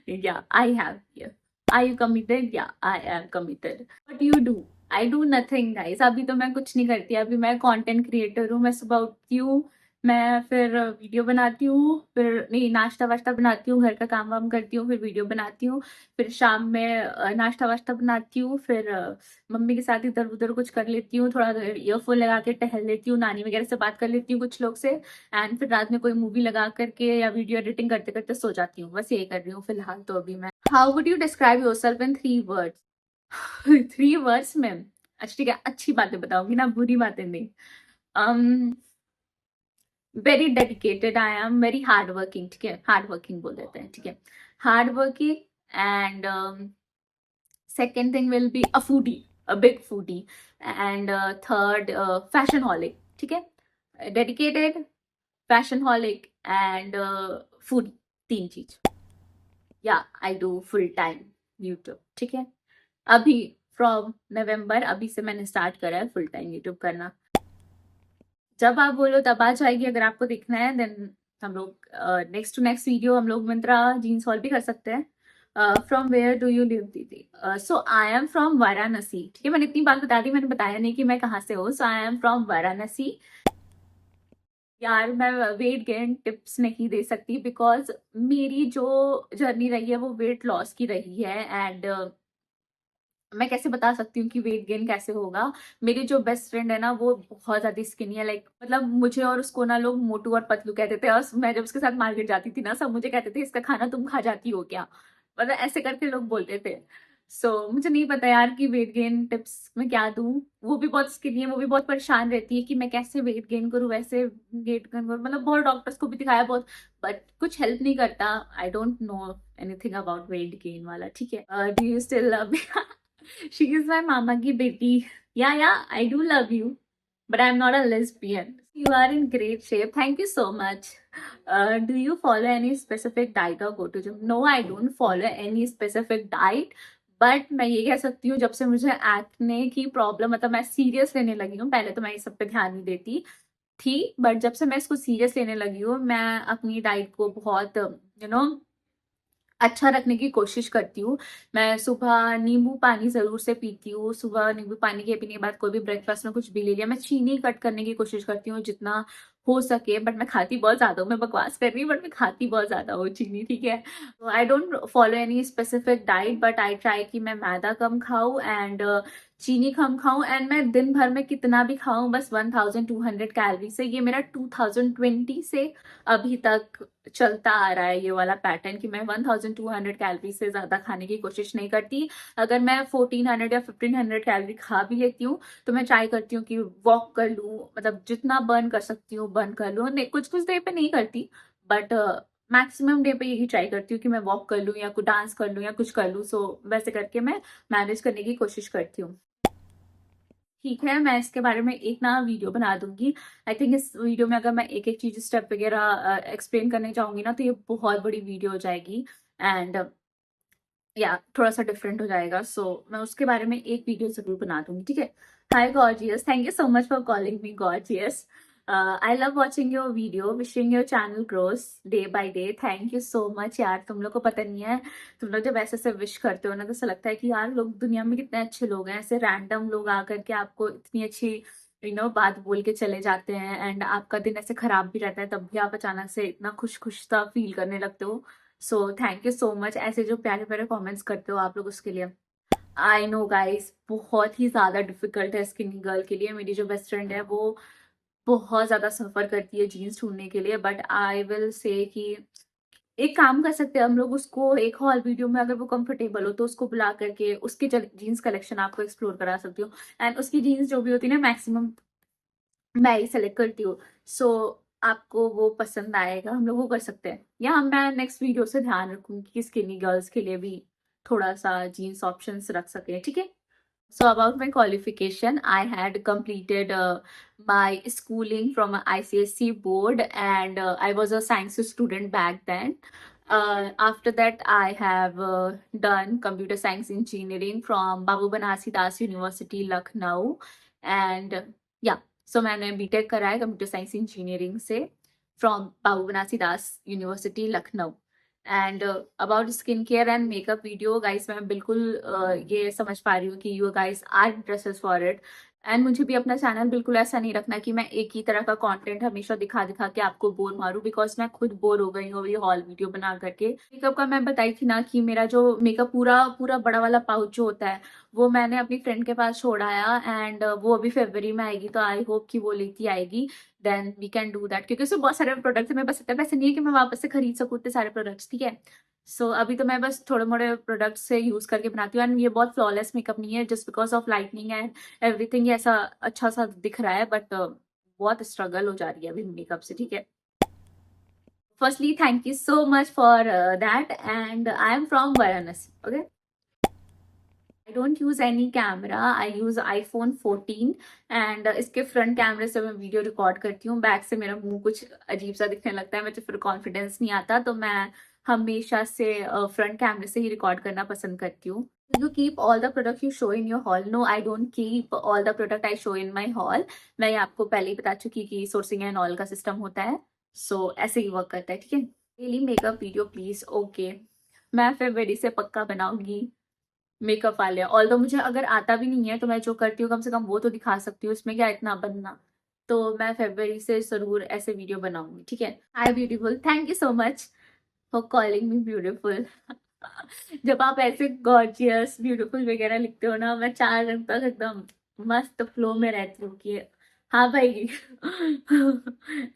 Yeah, I have BF. Are you committed? Yeah, I am committed. What do you do? I do nothing, guys. अभी तो मैं कुछ नहीं करती, अभी मैं कंटेंट क्रिएटर हूँ। मैं सुबह उठती हूँ, मैं फिर वीडियो बनाती हूँ, फिर नहीं नाश्ता वाश्ता बनाती हूँ, घर का काम वाम करती हूँ, फिर वीडियो बनाती हूँ, फिर शाम में नाश्ता वाश्ता बनाती हूँ, फिर मम्मी के साथ इधर उधर कुछ कर लेती हूँ, थोड़ा ईयरफोन लगा के टहल लेती हूँ, नानी वगैरह से बात कर लेती हूँ कुछ लोग से। एंड फिर रात में कोई मूवी लगा करके या वीडियो एडिटिंग करते करते सो जाती हूँ। बस यही कर रही हूँ फिलहाल तो अभी मैं। How would you describe yourself in 3 words? 3 words में अच्छा ठीक है, अच्छी बातें बताऊंगी ना, बुरी बातें नहीं। Very dedicated I am, very hard working, ठीक है, हार्ड वर्किंग बोल देते हैं, ठीक है, hard working. And second thing will be a foodie, a big foodie. And third, fashion holic, ठीक है, डेडिकेटेड, फैशन हॉलिक एंड फूड, 3 चीज। या I do full time YouTube, ठीक है। अभी फ्रॉम नवंबर अभी से मैंने स्टार्ट करा है फुल टाइम यूट्यूब करना। जब आप बोलो तब आ जाएगी, अगर आपको दिखना है देन हम लोग नेक्स्ट टू नेक्स्ट वीडियो हम लोग मिंत्रा जीन्स हॉल भी कर सकते हैं। From where do you live दीदी? So I am from Varanasi, ठीक है, मैंने इतनी बात बता दी, मैंने बताया नहीं कि मैं कहाँ से हूँ। सो आई एम फ्रॉम वाराणसी। यार मैं वेट गेन टिप्स नहीं दे सकती बिकॉज मेरी जो जर्नी रही है वो वेट लॉस की रही है। एंड मैं कैसे बता सकती हूँ कि वेट गेन कैसे होगा। मेरी जो बेस्ट फ्रेंड है ना वो बहुत ज्यादा स्किनी है, लाइक मतलब मुझे और उसको ना लोग मोटू और पतलू कहते थे। और मैं जब उसके साथ मार्केट जाती थी ना सब मुझे कहते थे इसका खाना तुम खा जाती हो क्या, मतलब ऐसे करके लोग बोलते थे। मुझे नहीं पता यार कि वेट गेन टिप्स में क्या दूं। वो भी बहुत स्किनी है, वो भी बहुत परेशान रहती है कि मैं कैसे वेट गेन करूं वैसे वेट गेन करूं, मतलब बहुत डॉक्टर्स को भी दिखाया बहुत, बट कुछ हेल्प नहीं करता। I don't know anything about weight gain वाला, ठीक है। Do you still love? She is my mama ki beti. Yeah, yeah, I do love you, but I'm not a lesbian. You are in great shape. Thank you so much. Do you follow any specific diet or go to gym? No, I don't follow any specific diet, but मैं ये कह सकती हूँ, जब से मुझे acne की problem, मतलब मैं सीरियस लेने लगी हूँ, पहले तो मैं ये सब पे ध्यान नहीं देती थी, बट जब से मैं इसको सीरियस लेने लगी हूँ, मैं अपनी डाइट को बहुत अच्छा रखने की कोशिश करती हूँ। मैं सुबह नींबू पानी ज़रूर से पीती हूँ। सुबह नींबू पानी के पीने के बाद कोई भी ब्रेकफ़ास्ट में कुछ भी ले लिया। मैं चीनी कट करने की कोशिश करती हूँ जितना हो सके, बट मैं खाती बहुत ज़्यादा हूँ। मैं बकवास कर रही हूँ, बट मैं खाती बहुत ज़्यादा हूँ चीनी, ठीक है? तो I don't follow any specific diet, but I try कि मैं मैदा कम खाऊँ एंड चीनी कम खाऊँ, एंड मैं दिन भर में कितना भी खाऊँ, बस 1200 कैलोरी से। ये मेरा 2020 से अभी तक चलता आ रहा है, ये वाला पैटर्न, कि मैं 1200 कैलोरी से ज़्यादा खाने की कोशिश नहीं करती। अगर मैं 1400 या 1500 कैलोरी खा भी लेती हूँ, तो मैं ट्राई करती हूँ कि वॉक कर लूँ, मतलब जितना बर्न कर सकती हूँ बर्न कर लूँ। नहीं, कुछ कुछ देर पे नहीं करती, बट मैक्सिमम डे पे यही ट्राई करती हूँ कि मैं वॉक कर लूँ या कुछ डांस कर लूँ या कुछ कर लूँ। सो वैसे करके मैं मैनेज करने की कोशिश करती हूँ। ठीक है, मैं इसके बारे में एक ना वीडियो बना दूंगी। आई थिंक इस वीडियो में अगर मैं एक एक चीज स्टेप वगैरह एक्सप्लेन करने जाऊंगी ना, तो ये बहुत बड़ी वीडियो हो जाएगी, एंड या थोड़ा सा डिफरेंट हो जाएगा। सो मैं उसके बारे में एक वीडियो जरूर बना दूंगी, ठीक है। Hi gorgeous, thank you so much for calling me gorgeous. I love watching your video, wishing your channel grows day by day. Thank you so much यार, तुम लोग को पता नहीं है, तुम लोग जब ऐसे ऐसे विश करते हो ना, तो ऐसा लगता है कि यार लोग दुनिया में कितने अच्छे लोग हैं। ऐसे रैंडम लोग आकर के आपको इतनी अच्छी बात बोल के चले जाते हैं, एंड आपका दिन ऐसे खराब भी रहता है, तब भी आप अचानक से इतना खुश खुश सा फील करने लगते हो। सो थैंक यू सो मच, ऐसे जो प्यारे प्यारे कमेंट्स करते हो आप लोग, उसके लिए। आई नो गाइस, बहुत ही ज्यादा डिफिकल्ट है स्किनी गर्ल के लिए। मेरी जो बेस्ट फ्रेंड है वो बहुत ज्यादा सफर करती है जीन्स ढूंढने के लिए, बट आई विल से कि एक काम कर सकते हैं हम लोग, उसको एक हॉल वीडियो में अगर वो कंफर्टेबल हो तो उसको बुला करके उसकी जीन्स कलेक्शन आपको एक्सप्लोर करा सकती हूँ। एंड उसकी जीन्स जो भी होती है ना, मैक्सिमम मैं ही सेलेक्ट करती हूँ। सो आपको वो पसंद आएगा, हम लोग वो कर सकते हैं। या मैं नेक्स्ट वीडियो से ध्यान रखूंगी कि स्किनी गर्ल्स के लिए भी थोड़ा सा जीन्स ऑप्शंस रख सके, ठीक है। So about my qualification, I had completed my schooling from a ICSE board, and I was a science student back then. After that, I have done computer science engineering from Babu Banasi Das University, Lucknow, and yeah, so मैंने BTech करा है computer science engineering से from Babu Banarasi Das university Lucknow. And about skin care and makeup video guys, मैं बिल्कुल ये समझ पा रही हूँ कि you guys are interested for it. And मुझे भी अपना चैनल बिल्कुल ऐसा नहीं रखना कि मैं एक ही तरह का कंटेंट हमेशा दिखा दिखा के आपको बोर मारूं, बिकॉज मैं खुद बोर हो गई हूँ ये हॉल वीडियो बना करके। मेकअप का मैं बताई थी ना कि मेरा जो मेकअप पूरा पूरा बड़ा वाला पाउच जो होता है, वो मैंने अपनी फ्रेंड के पास छोड़ाया, एंड वो अभी फरवरी में आएगी, तो आई होप कि वो लेती आएगी। Then we can do that, क्योंकि उसमें बहुत सारे प्रोडक्ट्स है। मेरे पास इतने पैसे नहीं है कि मैं वापस से खरीद सकूँ इतने सारे प्रोडक्ट्स, ठीक है। सो अभी तो मैं बस थोड़े मोड़े प्रोडक्ट्स से यूज करके बनाती हूँ, एंड ये बहुत फ्लॉलेस मेकअप नहीं है, just because of lightning and everything ऐसा अच्छा सा दिख रहा है, बट बहुत स्ट्रगल हो जा रही है अभी मेकअप से, ठीक है। Firstly thank you so much for that, and I am from Varanasi, okay. I don't use any camera. I use iPhone 14, and इसके फ्रंट कैमरे से मैं वीडियो रिकॉर्ड करती हूँ। बैक से मेरा मुंह कुछ अजीब सा दिखने लगता है, मुझे फिर कॉन्फिडेंस नहीं आता, तो मैं हमेशा से फ्रंट कैमरे से ही रिकॉर्ड करना पसंद करती हूँ। You keep all the product you show in your haul? No, I don't keep all the product I show in my haul. मैं ये आपको पहले ही बता चुकी कि सोर्सिंग एंड ऑल का सिस्टम होता है, सो ऐसे ही वर्क करता है, ठीक है। Daily makeup video please, okay. मैं फरवरी से पक्का बनाऊंगी मेकअप वाले। ऑल दो मुझे अगर आता भी नहीं है, तो मैं जो करती हूँ कम से कम वो तो दिखा सकती हूँ, इसमें क्या इतना बनना। तो मैं फरवरी से जरूर ऐसे वीडियो बनाऊंगी, ठीक है। हाय beautiful, thank you so much for calling me beautiful. जब आप ऐसे गॉर्जियस ब्यूटीफुल वगैरह लिखते हो ना, मैं 4 दिन तक एकदम मस्त फ्लो में रहती हूँ कि हाँ भाई।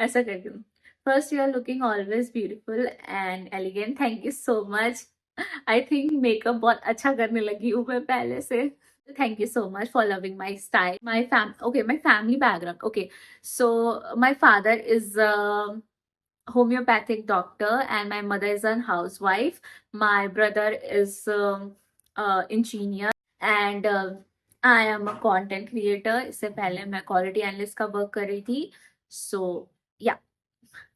ऐसा करती हूँ। First, you are looking always beautiful and elegant, thank you so much. I think makeup बहुत अच्छा करने लगी हूँ मैं पहले से। Thank you so much for loving my style. My family background. Okay, so my father is a homeopathic doctor, and my mother is a housewife. My brother is engineer, and I am a content creator. इससे पहले मैं quality analyst का work कर रही थी। So yeah,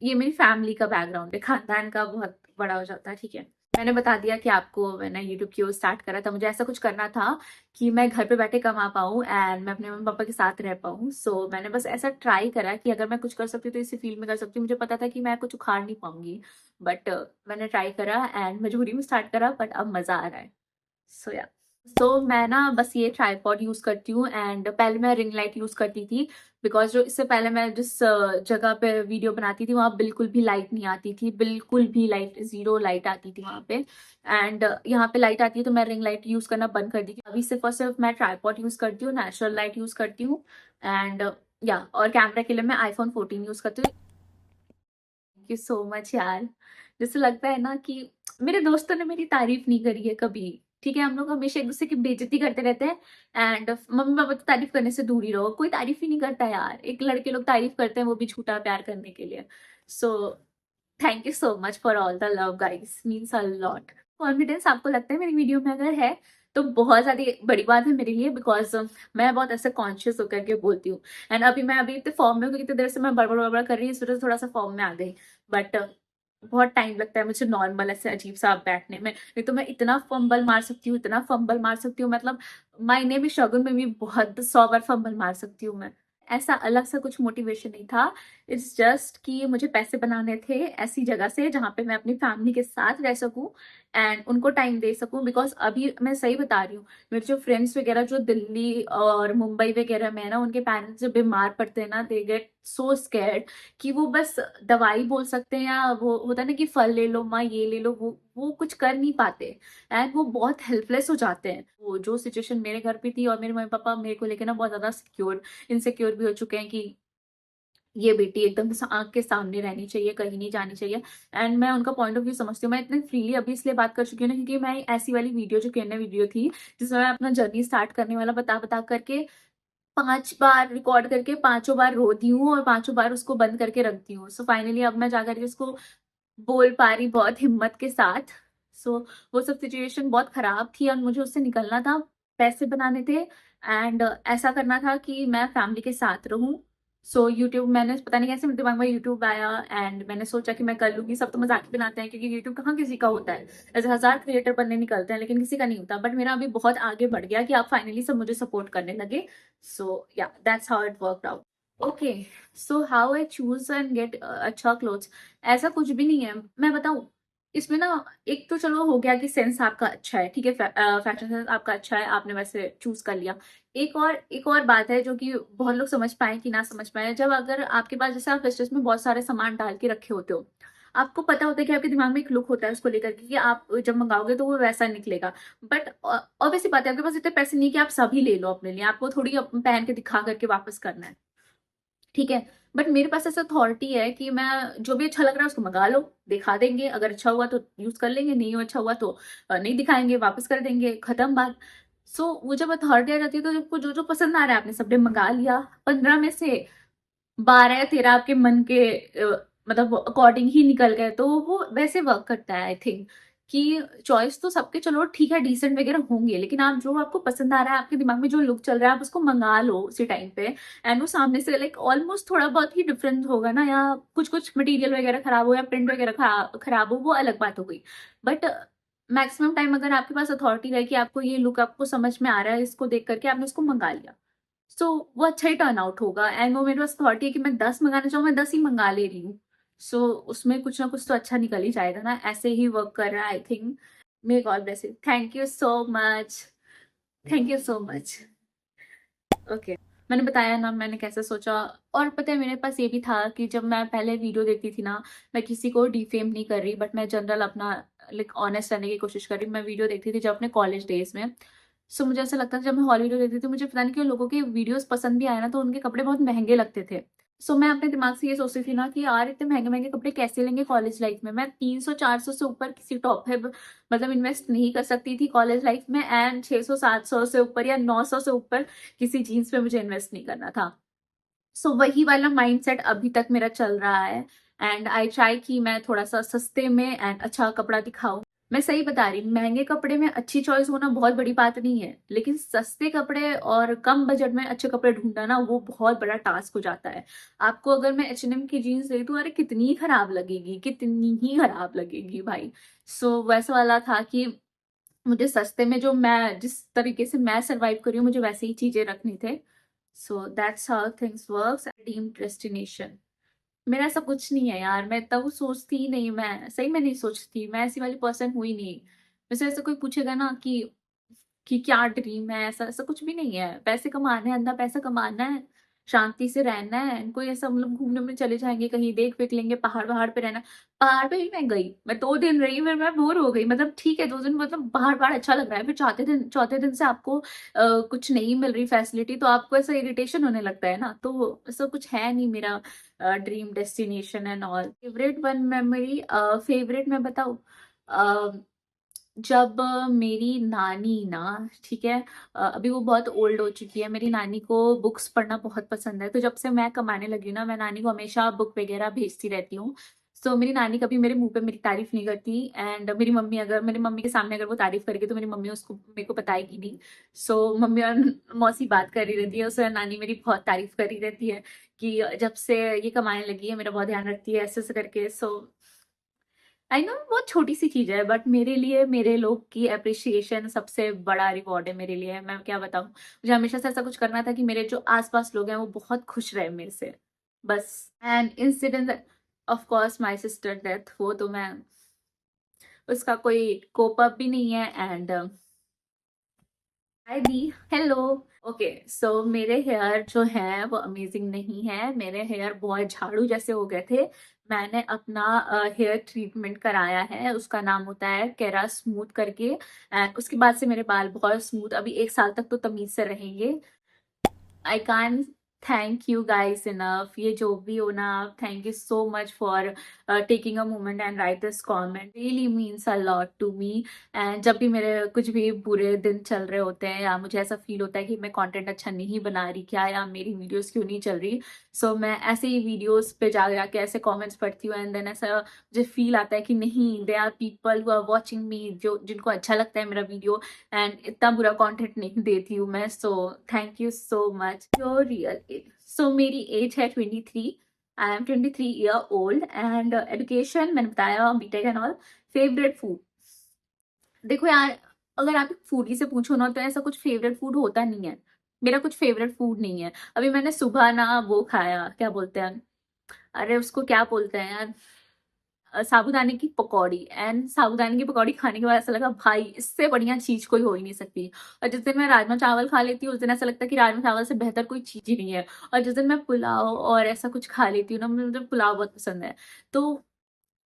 ये मेरी family का बैकग्राउंड है, खानदान का बहुत बड़ा हो जाता है, ठीक है। मैंने बता दिया कि आपको मैंने यूट्यूब क्यों स्टार्ट करा था। मुझे ऐसा कुछ करना था कि मैं घर पे बैठे कमा पाऊँ एंड मैं अपने मम्मी-पापा के साथ रह पाऊँ। सो मैंने बस ऐसा ट्राई करा कि अगर मैं कुछ कर सकती हूँ तो इसी फ़ील्ड में कर सकती हूँ। मुझे पता था कि मैं कुछ उखाड़ नहीं पाऊँगी, बट मैंने ट्राई करा एंड मजबूरी में स्टार्ट करा, बट अब मज़ा आ रहा है। सो या मैं ना बस ये ट्राइपॉड यूज़ करती हूँ एंड पहले मैं रिंग लाइट यूज़ करती थी, बिकॉज़ जो इससे पहले मैं जिस जगह पे वीडियो बनाती थी वहाँ बिल्कुल भी लाइट नहीं आती थी, बिल्कुल भी लाइट, ज़ीरो लाइट आती थी वहाँ पे एंड यहाँ पे लाइट आती है तो मैं रिंग लाइट यूज़ करना बंद कर दी थी। अभी सिर्फ़ और सिर्फ़ मैं ट्राइपॉड यूज़ करती हूँ, नेचुरल लाइट यूज़ करती हूँ एंड या और कैमरा के लिए मैं आईफ़ोन 14 यूज़ करती हूँ। थैंक यू सो मच यार। जैसे लगता है ना कि मेरे दोस्तों ने मेरी तारीफ नहीं करी है कभी। ठीक है, हम लोग हमेशा एक दूसरे की बेइज्जती करते रहते हैं एंड मम्मी पापा तो तारीफ करने से दूर ही रहो, कोई तारीफ ही नहीं करता यार। एक लड़के लोग तारीफ करते हैं वो भी झूठा प्यार करने के लिए। सो thank you so much for all the love guys, means a lot. Confidence आपको लगता है मेरी वीडियो में अगर है तो बहुत ज़्यादा बड़ी बात है मेरे लिए, बिकॉज मैं बहुत ऐसे कॉन्शियस होकर के बोलती हूँ एंड अभी इतने फॉर्म में हूँ क्योंकि इतनी देर से मैं बड़बड़ बड़बड़ कर रही हूँ, इस वजह से थोड़ा सा फॉर्म में आ गई, बट बहुत टाइम लगता है मुझे नॉर्मल ऐसे अजीब सा बैठने में। नहीं तो मैं इतना फंबल मार सकती हूँ, इतना फंबल मार सकती हूँ, मतलब माय नेम इज शगुन में भी बहुत 100 बार फंबल मार सकती हूँ मैं। ऐसा अलग सा कुछ मोटिवेशन नहीं था, इट्स जस्ट कि मुझे पैसे बनाने थे ऐसी जगह से जहाँ पे मैं अपनी फैमिली के साथ रह सकूं एंड उनको टाइम दे सकूं, बिकॉज अभी मैं सही बता रही हूँ, मेरे जो फ्रेंड्स वगैरह जो दिल्ली और मुंबई वगैरह में है ना, उनके पेरेंट्स जब बीमार पड़ते हैं ना, दे गेट सो स्कैर्ड कि वो बस दवाई बोल सकते हैं या वो होता है ना कि फल ले लो माँ, ये ले लो, वो कुछ कर नहीं पाते एंड वो बहुत हेल्पलेस हो जाते हैं। वो जो सिचुएशन मेरे घर पे थी और मेरे मम्मी पापा मेरे को लेकर ना बहुत ज्यादा सिक्योर इनसिक्योर भी हो चुके हैं कि ये बेटी एकदम आँख के सामने रहनी चाहिए, कहीं नहीं जानी चाहिए एंड मैं उनका पॉइंट ऑफ व्यू समझती हूँ। मैं इतने फ्रीली अभी इसलिए बात कर चुकी हूँ ना क्योंकि मैं ऐसी वाली वीडियो जो Q&A वीडियो थी जिसमें मैं अपना जर्नी स्टार्ट करने वाला बता करके 5 बार रिकॉर्ड करके पाँचों बार रोती हूँ और पाँचों बार उसको बंद करके रखती हूँ। सो फाइनली अब मैं जाकर के उसको बोल पा रही बहुत हिम्मत के साथ। सो वो सब सिचुएशन बहुत खराब थी और मुझे उससे निकलना था, पैसे बनाने थे एंड ऐसा करना था कि मैं फैमिली के साथ रहूं। सो यूट्यूब मैंने पता नहीं कैसे मेरे दिमाग में यूट्यूब आया एंड मैंने सोचा कि मैं कर लूंगी। सब तो मजाक ही बनाते हैं क्योंकि यूट्यूब कहाँ किसी का होता है, ऐसे 1000 क्रिएटर बनने निकलते हैं लेकिन किसी का नहीं होता, बट मेरा अभी बहुत आगे बढ़ गया कि आप फाइनली सब मुझे सपोर्ट करने लगे। So yeah that's how it worked out. Okay, so how I choose and get अच्छा क्लोथ्स, ऐसा कुछ भी नहीं है। मैं बताऊं, इसमें ना एक तो चलो हो गया कि सेंस आपका अच्छा है, ठीक है, फैशन सेंस आपका अच्छा है, आपने वैसे चूज कर लिया। एक और बात है जो कि बहुत लोग समझ पाए कि ना समझ पाए, जब अगर आपके पास जैसे आप फेस्टिवल्स में बहुत सारे सामान डाल के रखे होते हो, आपको पता होता है कि आपके दिमाग में एक लुक होता है उसको लेकर के कि आप जब मंगाओगे तो वो वैसा निकलेगा, बट ऑब्वियसली बात है आपके पास इतने पैसे नहीं कि आप सभी ले लो अपने लिए, आपको थोड़ी पहन के दिखा करके वापस करना है, ठीक है। बट मेरे पास ऐसा अथॉरिटी है कि मैं जो भी अच्छा लग रहा है उसको मंगा लो, दिखा देंगे, अगर अच्छा हुआ तो यूज कर लेंगे, नहीं अच्छा हुआ तो नहीं दिखाएंगे, वापस कर देंगे, खत्म बात। सो वो जब अथॉरिटी आ जाती है तो आपको जो जो पसंद आ रहा है आपने सब डे मंगा लिया, 15 में से 12 या 13 आपके मन के मतलब अकॉर्डिंग ही निकल गए, तो वो वैसे वर्क करता है आई थिंक कि चॉइस तो सबके चलो ठीक है डिसेंट वगैरह होंगे, लेकिन आप जो आपको पसंद आ रहा है, आपके दिमाग में जो लुक चल रहा है, आप उसको मंगा लो उसी टाइम पे एंड वो सामने से लाइक ऑलमोस्ट थोड़ा बहुत ही डिफरेंस होगा ना, या कुछ कुछ मटेरियल वगैरह खराब हो या प्रिंट वगैरह खराब हो, वो अलग बात हो गई, बट मैक्सिमम टाइम अगर आपके पास अथॉरिटी रहे कि आपको ये लुक आपको समझ में आ रहा है, इसको देख करके आपने उसको मंगा लिया, सो वो अच्छा ही टर्न आउट होगा एंड वो मेरे पास अथॉरिटी है कि मैं 10 मंगाना चाहूँ, मैं 10 ही मंगा ले रही हूँ। सो उसमें कुछ ना कुछ तो अच्छा निकल ही जाएगा ना, ऐसे ही वर्क कर रहा है I think. May God bless you, thank you so much, thank you so much. Okay, मैंने बताया ना मैंने कैसे सोचा। और पता है मेरे पास ये भी था कि जब मैं पहले वीडियो देखती थी ना, मैं किसी को डिफेम नहीं कर रही, बट मैं जनरल अपना लाइक ऑनेस्ट रहने की कोशिश कर रही हूँ। मैं वीडियो देखती थी जब अपने कॉलेज डेज में, सो मुझे ऐसा लगता था जब मैं हॉल वीडियो देखती थी, मुझे पता नहीं क्यों लोगों के वीडियोस पसंद भी आए ना तो उनके कपड़े बहुत महंगे लगते थे। सो मैं अपने दिमाग से ये सोचती थी ना कि यार इतने महंगे महंगे कपड़े कैसे लेंगे कॉलेज लाइफ में, मैं 300-400 से ऊपर किसी टॉप है मतलब इन्वेस्ट नहीं कर सकती थी कॉलेज लाइफ में, एंड 600-700 से ऊपर या 900 से ऊपर किसी जीन्स पे मुझे इन्वेस्ट नहीं करना था। सो वही वाला माइंडसेट अभी तक मेरा चल रहा है एंड आई ट्राई कि मैं थोड़ा सा सस्ते में एंड अच्छा कपड़ा दिखाऊं। मैं सही बता रही हूँ, महंगे कपड़े में अच्छी चॉइस होना बहुत बड़ी बात नहीं है, लेकिन सस्ते कपड़े और कम बजट में अच्छे कपड़े ढूंढना ना वो बहुत बड़ा टास्क हो जाता है। आपको अगर मैं H&M की जीन्स दे दूँ, अरे कितनी ही खराब लगेगी, कितनी ही खराब लगेगी भाई। सो वैसा वाला था कि मुझे सस्ते में जो मैं जिस तरीके से मैं सर्वाइव करी हूँ, मुझे वैसे ही चीजें रखनी थे। So that's how things works. Dream destination मेरा ऐसा कुछ नहीं है यार, मैं तब सोचती ही नहीं, मैं सही में नहीं सोचती, मैं ऐसी वाली पर्सन हुई नहीं। वैसे ऐसा कोई पूछेगा ना कि क्या ड्रीम है, ऐसा ऐसा कुछ भी नहीं है। पैसे कमाने हैं, अंधा पैसा कमाना है, शांति से रहना है। कोई ऐसा मतलब घूमने में चले जाएंगे, कहीं देख वेख लेंगे, पहाड़ वहाड़ पे रहना। पहाड़ पे भी मैं गई, मैं 2 दिन रही, फिर मैं बोर हो गई। मतलब ठीक है 2 दिन, मतलब पहाड़ पहाड़ अच्छा लग रहा है, फिर चौथे दिन से आपको कुछ नहीं मिल रही फैसिलिटी, तो आपको ऐसा इरिटेशन होने लगता है ना। तो ऐसा कुछ है नहीं मेरा dream destination and all. Favourite one memory, favourite मैं बताऊँ, जब मेरी नानी ना, ठीक है, अभी वो बहुत ओल्ड हो चुकी है, मेरी नानी को बुक्स पढ़ना बहुत पसंद है। तो जब से मैं कमाने लगी हूँ ना, मैं नानी को हमेशा बुक वगैरह भेजती रहती हूँ। सो मेरी नानी कभी मेरे मुंह पे मेरी तारीफ नहीं करती, एंड मेरी मम्मी के सामने अगर वो तारीफ करेगी तो मेरी मम्मी उसको मेरे को बताएगी नहीं। सो मम्मी और मौसी बात कर रही रहती है, उससे नानी मेरी बहुत तारीफ कर रही रहती है कि जब से ये कमाने लगी है मेरा बहुत ध्यान रखती है, ऐसे ऐसे करके। सो आई नो बहुत छोटी सी चीज है, बट मेरे लिए मेरे लोग की अप्रिसिएशन सबसे बड़ा रिवॉर्ड है मेरे लिए। मैं क्या बताऊं, मुझे हमेशा से ऐसा कुछ करना था कि मेरे जो आसपास लोग हैं वो बहुत खुश रहे मेरे से, बस। And incident, of course my sister death, वो तो मैं उसका कोई कोप अप भी नहीं है। एंड हाय दी, हेलो। ओके, सो मेरे हेयर जो है वो अमेजिंग नहीं है, मेरे हेयर बहुत झाड़ू जैसे हो गए थे। मैंने अपना हेयर ट्रीटमेंट कराया है, उसका नाम होता है केरा स्मूथ करके। एंड उसके बाद से मेरे बाल बहुत स्मूथ, अभी 1 साल तक तो तमीज से रहेंगे। I can't thank you guys enough, ये जो भी हो ना, thank you so much for taking a moment and write this comment, really means a lot to me. And जब भी मेरे कुछ भी बुरे दिन चल रहे होते हैं, या मुझे ऐसा फील होता है कि मैं कंटेंट अच्छा नहीं बना रही क्या, या मेरी वीडियोस क्यों नहीं चल रही, सो मैं ऐसे ही वीडियोस पे जा जाके ऐसे कमेंट्स पढ़ती हूँ। एंड देन ऐसा मुझे फील आता है कि नहीं, they are people who are watching me, जो जिनको अच्छा लगता है मेरा वीडियो, एंड इतना बुरा कंटेंट नहीं देती हूँ मैं। So thank you so much. Your real age, so मेरी एज है 23, I am 23 year old. And education मैंने बताया, BTech and all. Favourite food, देखो यार, अगर आप फूडी से पूछो ना तो ऐसा कुछ फेवरेट फूड होता नहीं है, मेरा कुछ फेवरेट फूड नहीं है। अभी मैंने सुबह ना वो खाया, क्या बोलते हैं, अरे उसको क्या बोलते हैं यार, साबूदाने की पकौड़ी। एंड साबूदाने की पकौड़ी खाने के बाद ऐसा लगा भाई इससे बढ़िया चीज कोई हो ही नहीं सकती। और जिस दिन मैं राजमा चावल खा लेती हूँ उस दिन ऐसा लगता है कि राजमा चावल से बेहतर कोई चीज ही नहीं है। और जिस दिन मैं पुलाव और ऐसा कुछ खा लेती हूँ ना, मुझे पुलाव बहुत पसंद है। तो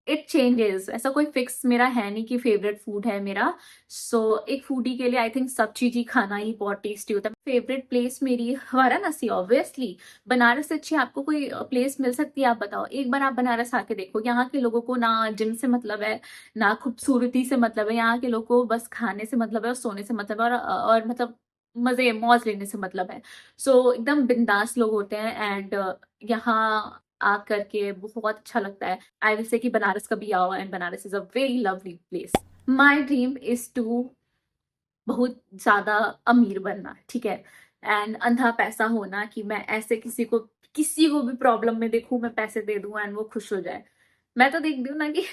इट चेंजेस, ऐसा कोई फिक्स मेरा है नहीं कि फेवरेट फूड है मेरा। सो एक फूडी के लिए आई थिंक सब चीज ही खाना ही बहुत टेस्टी होता है। फेवरेट प्लेस मेरी वाराणसी ऑब्वियसली। बनारस से अच्छी आपको कोई प्लेस मिल सकती है, आप बताओ। एक बार आप बनारस आके देखो, यहाँ के लोगों को ना जिम से मतलब है, ना खूबसूरती से मतलब है, यहाँ के लोगों को बस खाने से मतलब है और सोने से मतलब है, और मतलब मजे मौज लेने से मतलब है। सो एकदम बिंदास लोग होते हैं। एंड यहाँ आकर के बहुत अच्छा लगता है। आई विल से कि बनारस कभी आओ, and Banaras is a very lovely place. My dream is to बहुत ज्यादा अमीर बनना, ठीक है, एंड अंधा पैसा होना, कि मैं ऐसे किसी को भी प्रॉब्लम में देखूं, मैं पैसे दे दूं एंड वो खुश हो जाए। मैं तो देखती हूँ ना कि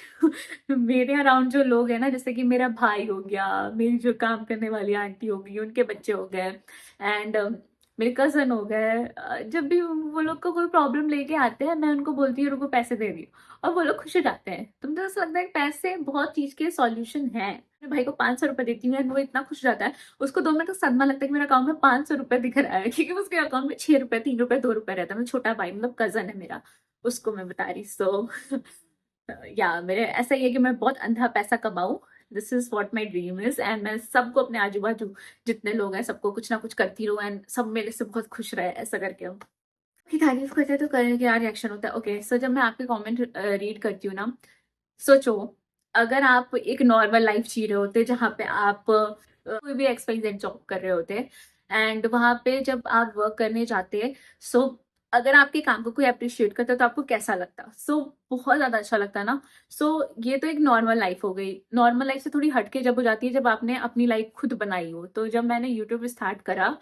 मेरे अराउंड जो लोग हैं ना, जैसे कि मेरा भाई हो गया, मेरी जो काम करने वाली आंटी हो गई, उनके बच्चे हो गए, एंड मेरे कजन हो गए, जब भी वो लोग को कोई प्रॉब्लम लेके आते हैं, मैं उनको बोलती हूँ उनको पैसे दे दियो, और वो लोग खुश हो जाते हैं। तो मुझे ऐसा लगता है कि पैसे बहुत चीज के सॉल्यूशन है। मैं भाई को 500 रुपए देती हूँ एंड वो इतना खुश हो जाता है, उसको 2 मिनट का सदमा लगता है कि मेरे अकाउंट में 500 रुपए दिख रहा है, क्योंकि उसके अकाउंट में 6 रुपए, 3 रुपए, 2 रुपए रहता है। मतलब छोटा भाई, मतलब कजन है मेरा, उसको मैं बता रही। सो या मेरे ऐसा ही है कि मैं बहुत अंधा पैसा कमाऊं, this is what my dream is. And मैं सबको अपने आजू बाजू जितने लोग हैं सबको कुछ ना कुछ करती रहूं, एंड सब मेरे से बहुत खुश रहे, ऐसा करके हम की तारीफ करते हैं तो करने क्या रिएक्शन होता है। ओके, सो जब मैं आपके कमेंट रीड करती हूँ ना, सोचो अगर आप एक नॉर्मल लाइफ जी रहे होते जहाँ पे आप कोई भी XYZ जॉब कर रहे होते, एंड वहां पे जब आप वर्क करने जाते, सो अगर आपके काम को कोई अप्रिशिएट करता है तो आपको कैसा लगता? बहुत ज्यादा अच्छा लगता है ना। ये तो एक नॉर्मल लाइफ हो गई। नॉर्मल लाइफ से थोड़ी हटके जब हो जाती है, जब आपने अपनी लाइफ खुद बनाई हो। तो जब मैंने यूट्यूब स्टार्ट करा,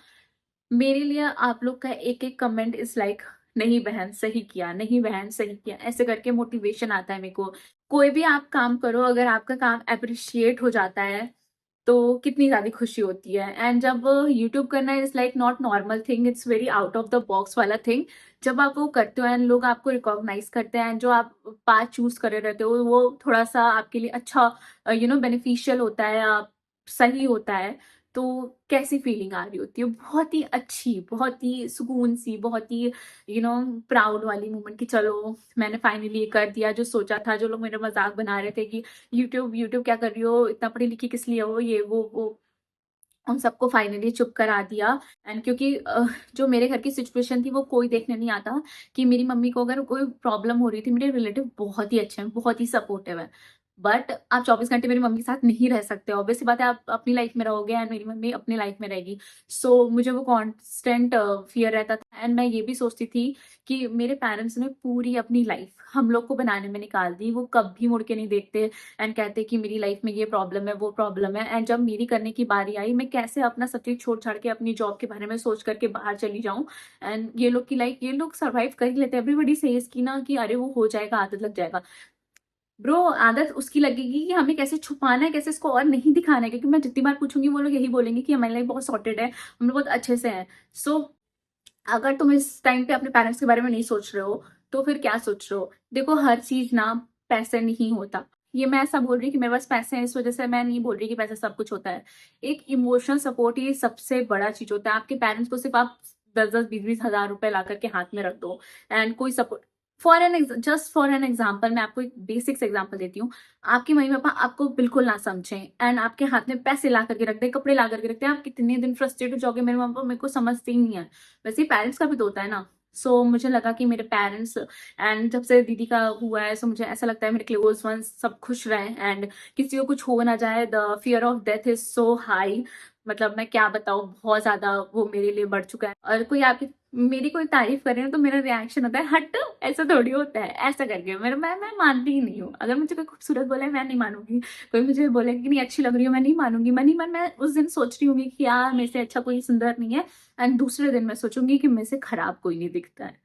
मेरे लिए आप लोग का एक एक कमेंट इज लाइक, नहीं बहन सही किया, नहीं बहन सही किया, ऐसे करके मोटिवेशन आता है मेरे को। कोई भी आप काम करो, अगर आपका काम अप्रिशिएट हो जाता है तो कितनी ज्यादा खुशी होती है। एंड जब यूट्यूब करना is like not normal thing, it's very out of the box वाला थिंग। जब आप वो करते हो एंड लोग आपको रिकॉग्नाइज करते हैं, जो आप पाथ चूज करे रहते हो वो थोड़ा सा आपके लिए अच्छा बेनिफिशियल होता है, आप सही होता है, तो कैसी फीलिंग आ रही होती है? बहुत ही अच्छी, बहुत ही सुकून सी, बहुत ही प्राउड वाली मोमेंट कि चलो मैंने फाइनली ये कर दिया जो सोचा था। जो लोग मेरा मजाक बना रहे थे कि यूट्यूब यूट्यूब क्या कर रही हो, इतना पढ़ी लिखी किस लिए हो, ये वो उन सबको फाइनली चुप करा दिया। एंड क्योंकि जो मेरे घर की सिचुएशन थी वो कोई देखने नहीं आता कि मेरी मम्मी को अगर कोई प्रॉब्लम हो रही थी। मेरे रिलेटिव बहुत ही अच्छे हैं, बहुत ही सपोर्टिव है, बट आप 24 घंटे मेरी मम्मी के साथ नहीं रह सकते। ऑब्वियसली बात है, आप अपनी लाइफ में रहोगे एंड मेरी मम्मी अपनी लाइफ में रहेगी। मुझे वो कॉन्स्टेंट फियर रहता था। एंड मैं ये भी सोचती थी कि मेरे पेरेंट्स ने पूरी अपनी लाइफ हम लोग को बनाने में निकाल दी, वो कभी मुड़ के नहीं देखते एंड कहते कि मेरी लाइफ में ये प्रॉब्लम है, वो प्रॉब्लम है। एंड जब मेरी करने की बारी आई, मैं कैसे अपना सब चीज छोड़ छाड़ के अपनी जॉब के बारे में सोच करके बाहर चली जाऊं। एंड ये लोग की लाइफ, ये लोग सर्वाइव कर ही लेते हैं। एवरीबडी सेज की ना कि अरे वो हो जाएगा, आदत लग जाएगा। ब्रो, आदत उसकी लगेगी कि हमें कैसे छुपाना है, कैसे इसको और नहीं दिखाना है। क्योंकि मैं जितनी बार पूछूंगी वो लोग यही बोलेंगे कि हमारी लाइफ बहुत सॉर्टेड है, हम लोग बहुत अच्छे से हैं। सो अगर तुम इस टाइम पे अपने पेरेंट्स के बारे में नहीं सोच रहे हो तो फिर क्या सोच रहे हो? देखो, हर चीज ना पैसे नहीं होता। ये मैं ऐसा बोल रही हूँ कि मेरे पास पैसे हैं इस वजह से मैं नहीं बोल रही कि पैसे सब कुछ होता है। एक इमोशनल सपोर्ट ये सबसे बड़ा चीज होता है। आपके पेरेंट्स को सिर्फ आप 10-10 20-20 हज़ार रुपए ला करके हाथ में रख दो एंड कोई support, just for an example, मैं आपको एक बेसिक्स एग्जाम्पल देती हूँ। आपके मम्मी पापा आपको बिल्कुल ना समझें एंड आपके हाथ में पैसे ला करके रख दे, कपड़े ला करके रखते हैं, आप कितने दिन फ्रस्ट्रेट हो जाओगे, मेरे मम्मी पापा मेरे को समझते ही नहीं है। वैसे पेरेंट्स का भी तो होता है ना। मुझे लगा कि मेरे पेरेंट्स, एंड जब से दीदी का हुआ है मुझे ऐसा लगता है मेरे क्लोज वंस सब खुश रहे एंड किसी को कुछ हो ना जाए। The fear of death is so high, मतलब मैं क्या बताऊँ, बहुत ज्यादा वो मेरे लिए बढ़ चुका है। और कोई आपकी मेरी कोई तारीफ करे ना तो मेरा रिएक्शन होता है हट, ऐसा थोड़ी होता है, ऐसा करके मेरा मैं मानती ही नहीं हूँ। अगर मुझे कोई खूबसूरत बोले मैं नहीं मानूंगी, कोई मुझे बोले कि नहीं अच्छी लग रही हो मैं नहीं मानूंगी। मैं उस दिन सोच रही हूँ कि यार मेरे से अच्छा कोई सुंदर नहीं है, एंड दूसरे दिन मैं सोचूंगी कि मेरे से खराब कोई नहीं दिखता है।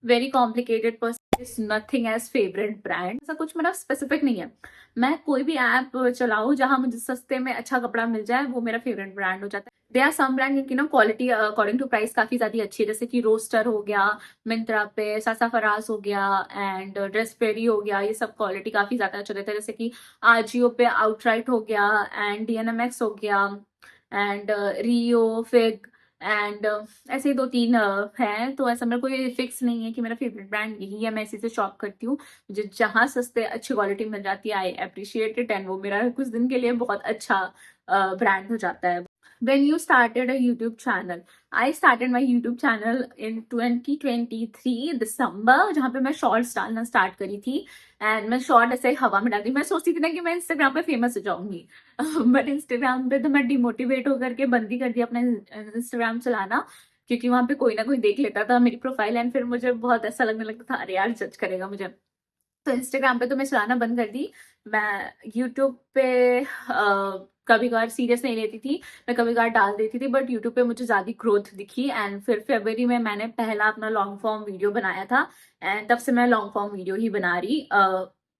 Very complicated person is nothing as favourite brand. ऐसा कुछ मेरा स्पेसिफिक नहीं है। मैं कोई भी ऐप चलाऊं जहां मुझे सस्ते में अच्छा कपड़ा मिल जाए, वो मेरा फेवरेट ब्रांड हो जाता है। दे आर सम ब्रांड की ना क्वालिटी अकॉर्डिंग टू प्राइस काफी ज्यादा अच्छी है, जैसे कि रोस्टर हो गया मिंत्रा पे, सासा फराज हो गया एंड ड्रेसपेरी हो गया। ये सब क्वालिटी काफी ज्यादा अच्छा रहता है। जैसे कि आजियो पे आउटराइट हो गया एंड डीएनएमएक्स हो गया एंड रियो फिग एंड ऐसे ही 2-3 हैं। तो ऐसा मेरा कोई फिक्स नहीं है कि मेरा फेवरेट ब्रांड यही है, मैं इसी से शॉप करती हूँ। मुझे जहां सस्ते अच्छी क्वालिटी मिल जाती है आई अप्रिशिएट इट, एंड वो मेरा कुछ दिन के लिए बहुत अच्छा ब्रांड हो जाता है। When you started a YouTube channel, I started my YouTube channel in 2023 दिसंबर, जहाँ पे मैं शॉर्ट्स डालना स्टार्ट करी थी। एंड मैं शॉर्ट ऐसे हवा में डालती, मैं सोचती थी ना कि मैं इंस्टाग्राम पे फेमस हो जाऊंगी बट इंस्टाग्राम पे तो मैं डिमोटिवेट होकर के बंद ही कर दिया अपना इंस्टाग्राम चलाना, क्योंकि वहां पे कोई ना कोई देख लेता था मेरी प्रोफाइल एंड फिर मुझे बहुत ऐसा लगने लगता था अरे यार जज करेगा मुझे। तो इंस्टाग्राम पे तो मैं चलाना बंद कर दी। मैं यूट्यूब पे कभी कभार सीरियस नहीं लेती थी, मैं कभी कभार डाल देती थी, बट यूट्यूब पे मुझे ज्यादा ग्रोथ दिखी। एंड फिर फरवरी में मैंने पहला अपना लॉन्ग फॉर्म वीडियो बनाया था एंड तब से मैं लॉन्ग फॉर्म वीडियो ही बना रही,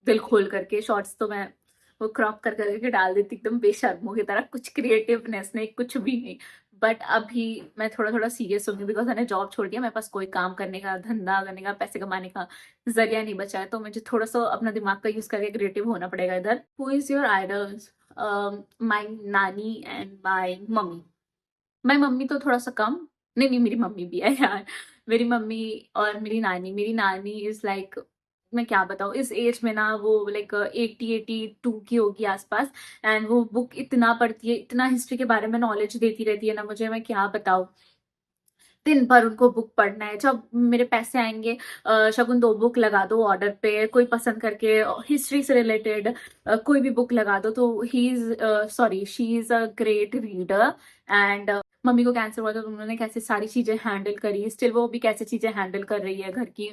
दिल खोल करके। शॉर्ट्स तो मैं वो क्रॉप कर करके डाल देती एकदम बेशर्मों की तरह, कुछ क्रिएटिवनेस नहीं, कुछ भी नहीं। बट अभी मैं थोड़ा थोड़ा सीरियस हो गई बिकॉज मैंने जॉब छोड़ दिया, मेरे पास कोई काम करने का, धंधा करने का, पैसे कमाने का जरिया नहीं बचा है। तो मुझे थोड़ा सा अपना दिमाग का यूज करके क्रिएटिव होना पड़ेगा इधर। Who is your idols? My नानी and my mummy. My mummy तो थोड़ा सा कम, नहीं नहीं मेरी मम्मी भी है यार। मेरी मम्मी और मेरी नानी इज लाइक, मैं क्या बताऊँ, इस एज में ना वो लाइक 80-82 की होगी आसपास। एंड वो बुक इतना पढ़ती है, इतना हिस्ट्री के बारे में नॉलेज देती रहती है ना मुझे, मैं क्या बताऊँ। दिन भर उनको बुक पढ़ना है। जब मेरे पैसे आएंगे, शगुन 2 बुक लगा दो ऑर्डर पे, कोई पसंद करके हिस्ट्री से रिलेटेड कोई भी बुक लगा दो। तो he is sorry she is a great reader and mummy को कैंसर हुआ था तो उन्होंने कैसे सारी चीजें हैंडल करी, स्टिल वो भी कैसे चीजें हैंडल कर रही है घर की।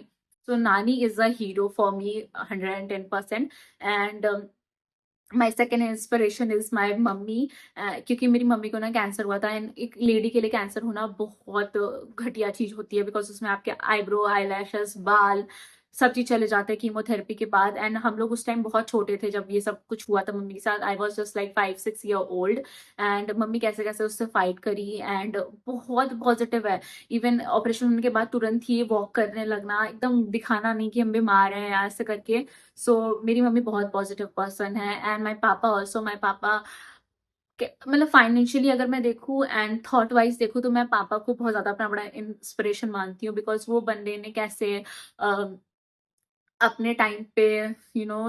सो नानी is a hero for me 110%। And my second inspiration is my mummy, क्योंकि मेरी मम्मी को ना कैंसर हुआ था। एंड एक लेडी के लिए कैंसर होना बहुत घटिया चीज होती है, बिकॉज उसमें आपके आईब्रो, आई लैशेस, बाल सब चीज चले जाते हैं कीमोथेरेपी के बाद। एंड हम लोग उस टाइम बहुत छोटे थे जब ये सब कुछ हुआ था मम्मी के साथ। I was just like 5-6 year old. And mummy कैसे कैसे उससे फाइट करी, एंड बहुत पॉजिटिव है। इवन ऑपरेशन होने के बाद तुरंत ही वॉक करने लगना, एकदम दिखाना नहीं कि हम बीमार हैं या ऐसे करके। सो मेरी मम्मी बहुत पॉजिटिव पर्सन है। एंड माई पापा ऑल्सो, माई पापा मतलब फाइनेंशियली अगर मैं देखूँ एंड थॉट वाइज देखूँ तो मैं पापा को बहुत ज्यादा अपना बड़ा इंस्पिरेशन मानती हूँ, बिकॉज वो बंदे ने कैसे अपने टाइम पे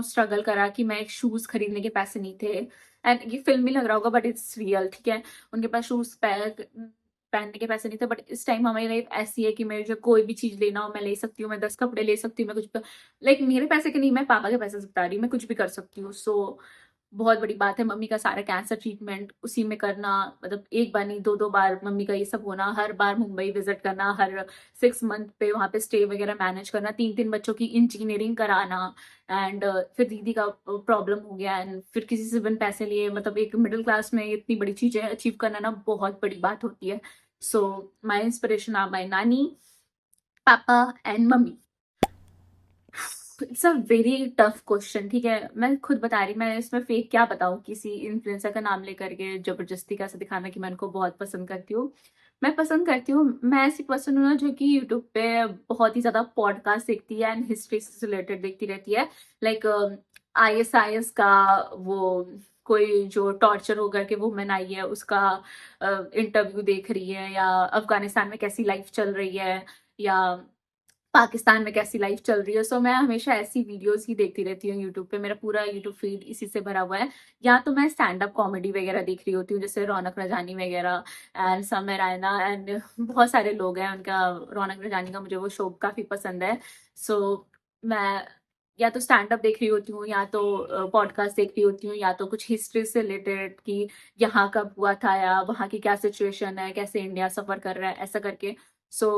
स्ट्रगल करा कि मैं एक शूज खरीदने के पैसे नहीं थे। एंड ये फिल्म ही लग रहा होगा बट इट्स रियल, ठीक है। उनके पास शूज पहनने के पैसे नहीं थे, बट इस टाइम हमारी लाइफ ऐसी है कि मुझे कोई भी चीज लेना हो मैं ले सकती हूँ, मैं 10 कपड़े ले सकती हूँ, मैं कुछ लाइक मेरे पैसे के नहीं, मैं पापा के पैसे से बता रही हूँ, मैं कुछ भी कर सकती हूँ। सो बहुत बड़ी बात है मम्मी का सारा कैंसर ट्रीटमेंट उसी में करना, मतलब एक बार नहीं 2-2 बार मम्मी का ये सब होना, हर बार मुंबई विजिट करना, हर 6 मंथ पे वहाँ पे स्टे वगैरह मैनेज करना, 3-3 बच्चों की इंजीनियरिंग कराना। एंड फिर दीदी का प्रॉब्लम हो गया, एंड फिर किसी से बिन पैसे लिए, मतलब एक मिडिल क्लास में इतनी बड़ी चीजें अचीव करना ना बहुत बड़ी बात होती है। सो माई इंस्पिरेशन आर माई नानी, पापा and mummy. It's a very tough question, ठीक है। मैं खुद बता रही, मैं इसमें फेक क्या बताऊँ किसी इन्फ्लुएंसर का नाम लेकर के जबरदस्ती कैसे दिखाना कि मैं उनको बहुत पसंद करती हूँ। मैं पसंद करती हूँ, मैं ऐसी पर्सन हूँ ना जो कि यूट्यूब पे बहुत ही ज्यादा पॉडकास्ट देखती है एंड हिस्ट्री से रिलेटेड देखती रहती है। लाइक ISIS का वो कोई जो टॉर्चर हो करके वुमेन आई है उसका इंटरव्यू देख रही है, या अफगानिस्तान में कैसी लाइफ चल रही है, या पाकिस्तान में कैसी लाइफ चल रही है। सो मैं हमेशा ऐसी वीडियोस ही देखती रहती हूँ यूट्यूब पे, मेरा पूरा यूट्यूब फीड इसी से भरा हुआ है। या तो मैं स्टैंड अप कॉमेडी वगैरह देख रही होती हूँ, जैसे रौनक रजानी वगैरह एंड समय रायना एंड बहुत सारे लोग हैं उनका। रौनक रजानी का मुझे वो शो काफी पसंद है। सो मैं या तो स्टैंड अप देख रही होती हूँ, या तो पॉडकास्ट देख रही होती हूँ, या तो कुछ हिस्ट्री से रिलेटेड कि यहाँ कब हुआ था, या वहाँ की क्या सिचुएशन है, कैसे इंडिया सफर कर रहा है, ऐसा करके। सो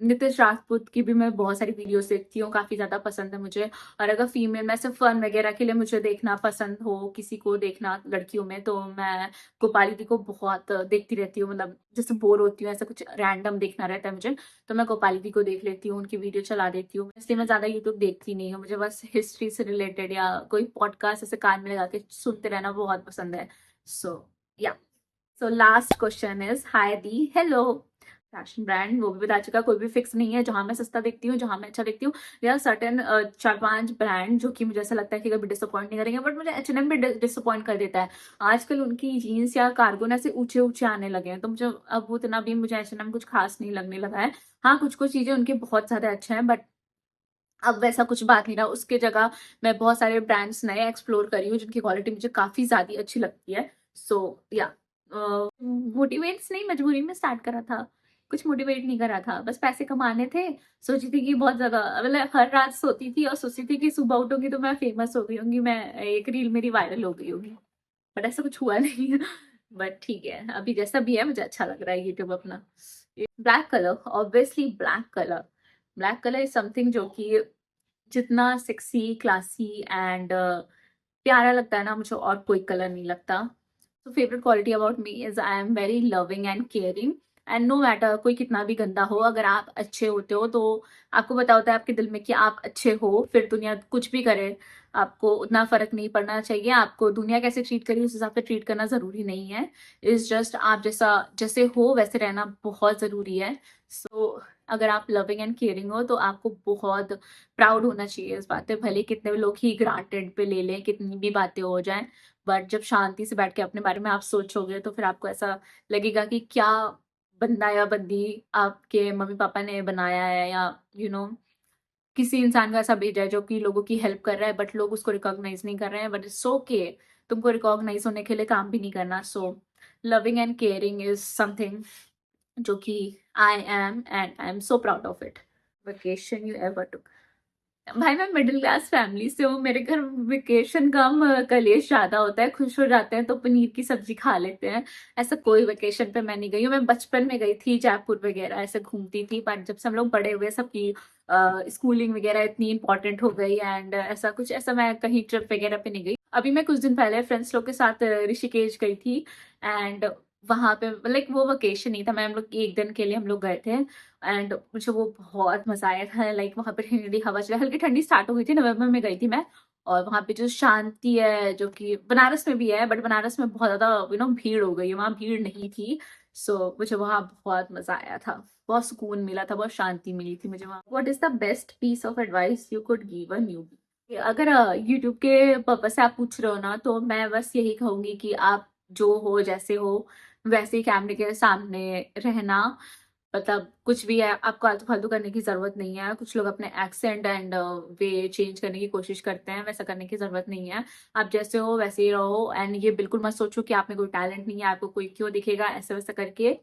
नितिश राजपूत की भी मैं बहुत सारी वीडियोस देखती हूँ, काफी ज्यादा पसंद है मुझे। और अगर फीमेल में सिर्फ फन वगैरह के लिए मुझे देखना पसंद हो, किसी को देखना लड़कियों में, तो मैं गोपाली दी को बहुत देखती रहती हूँ। मतलब जैसे बोर होती हूँ, ऐसा कुछ रैंडम देखना रहता है मुझे, तो मैं गोपाली दी को देख लेती हूँ, उनकी वीडियो चला देती हूँ। इसलिए मैं ज्यादा यूट्यूब देखती नहीं हूँ, मुझे बस हिस्ट्री से रिलेटेड या कोई पॉडकास्ट ऐसे कान में लगा के सुनते रहना बहुत पसंद है। सो या सो लास्ट क्वेश्चन इज, हाय दी, हेलो। फैशन ब्रांड वो भी बता चुका, कोई भी फिक्स नहीं है, जहां मैं सस्ता देखती हूँ, जहां मैं अच्छा देखती हूँ। या सर्टेन 4-5 ब्रांड जो कि मुझे ऐसा लगता है कि कभी डिसअपॉइंट नहीं करेंगे, बट मुझे H&M भी डिसअपॉइंट कर देता है। आजकल उनकी जीन्स या कार्गो ना से ऊंचे ऊंचे आने लगे हैं, तो मुझे अब उतना भी मुझे H&M कुछ खास नहीं लगने लगा है। हाँ, कुछ कुछ चीजें उनके बहुत ज्यादा अच्छे हैं, बट अब वैसा कुछ बात नहीं रहा। उसके जगह मैं बहुत सारे ब्रांड्स नए एक्सप्लोर करी हूँ जिनकी क्वालिटी मुझे काफी ज्यादा अच्छी लगती है। सो या मोटिवेट्स नहीं, मजबूरी में स्टार्ट करा था, कुछ मोटिवेट नहीं करा था, बस पैसे कमाने थे। सोची थी कि बहुत ज्यादा, मतलब हर रात सोती थी और सोचती थी कि सुबह उठूंगी तो मैं फेमस हो गई होंगी, मैं एक रील मेरी वायरल हो गई होगी, बट ऐसा कुछ हुआ नहीं। बट ठीक है, अभी जैसा भी है मुझे अच्छा लग रहा है यूट्यूब अपना। Black colour, obviously black colour. Black colour is something जो कि जितना सेक्सी, क्लासी एंड प्यारा लगता है ना, मुझे और कोई कलर नहीं लगता। तो favourite quality about me is I am very loving and caring. And no matter कोई कितना भी गंदा हो, अगर आप अच्छे होते हो तो आपको पता होता है आपके दिल में कि आप अच्छे हो, फिर दुनिया कुछ भी करे आपको उतना फर्क नहीं पड़ना चाहिए। आपको दुनिया कैसे ट्रीट करी उस हिसाब से ट्रीट करना जरूरी नहीं है। इट्स जस्ट आप जैसा जैसे हो वैसे रहना बहुत जरूरी है। सो अगर आप लविंग एंड केयरिंग हो तो आपको बहुत प्राउड होना चाहिए इस बात पे, भले कितने भी लोग ही ग्रांटेड पे ले लें, कितनी भी बातें हो जाएं, बट जब शांति से बैठ के अपने बारे में आप सोचोगे तो फिर आपको ऐसा लगेगा कि क्या बंदा या बंदी आपके मम्मी पापा ने बनाया है, या किसी इंसान का ऐसा भेजा है जो कि लोगों की हेल्प कर रहा है, बट लोग उसको रिकॉग्नाइज नहीं कर रहे हैं, बट इट्स ओके, तुमको रिकॉग्नाइज होने के लिए काम भी नहीं करना। So loving and caring is something जो कि I am, and I am so proud of it. Vacation you ever took? भाई मैं मिडिल क्लास फैमिली से हूँ, मेरे घर वेकेशन कम कलेश ज्यादा होता है, खुश हो जाते हैं तो पनीर की सब्जी खा लेते हैं। ऐसा कोई वेकेशन पे मैं नहीं गई हूँ। मैं बचपन में गई थी जयपुर वगैरह ऐसे घूमती थी, पर जब से हम लोग बड़े हुए सबकी स्कूलिंग वगैरह इतनी इंपॉर्टेंट हो गई एंड ऐसा कुछ ऐसा मैं कहीं ट्रिप वगैरह पे नहीं गई। अभी मैं कुछ दिन पहले फ्रेंड्स लोग के साथ ऋषिकेश गई थी एंड वहां पे लाइक वो वेकेशन नहीं था, मैं हम लोग एक दिन के लिए हम लोग गए थे एंड मुझे वो बहुत मजा आया था। लाइक वहां पे ठंडी हवा चला, हल्की ठंडी स्टार्ट हो गई थी, नवंबर में गई थी मैं। और वहां पे जो शांति है जो कि बनारस में भी है, बट बनारस में बहुत ज्यादा भीड़ हो गई है, वहां भीड़ नहीं थी। सो मुझे वहां बहुत मजा आया था, बहुत सुकून मिला था, बहुत शांति मिली थी मुझे वहां। What is the best piece of advice you could give a newbie? अगर यूट्यूब के पर्पज से आप पूछ रहे हो ना, तो मैं बस यही कहूंगी कि आप जो हो जैसे हो वैसे ही कैमरे के सामने रहना। मतलब कुछ भी है, आपको आलतू फालतू करने की जरूरत नहीं है। कुछ लोग अपने एक्सेंट एंड वे चेंज करने की कोशिश करते हैं, वैसा करने की जरूरत नहीं है। आप जैसे हो वैसे ही रहो एंड ये बिल्कुल मत सोचो कि आप में कोई टैलेंट नहीं है, आपको कोई क्यों दिखेगा ऐसा वैसा करके।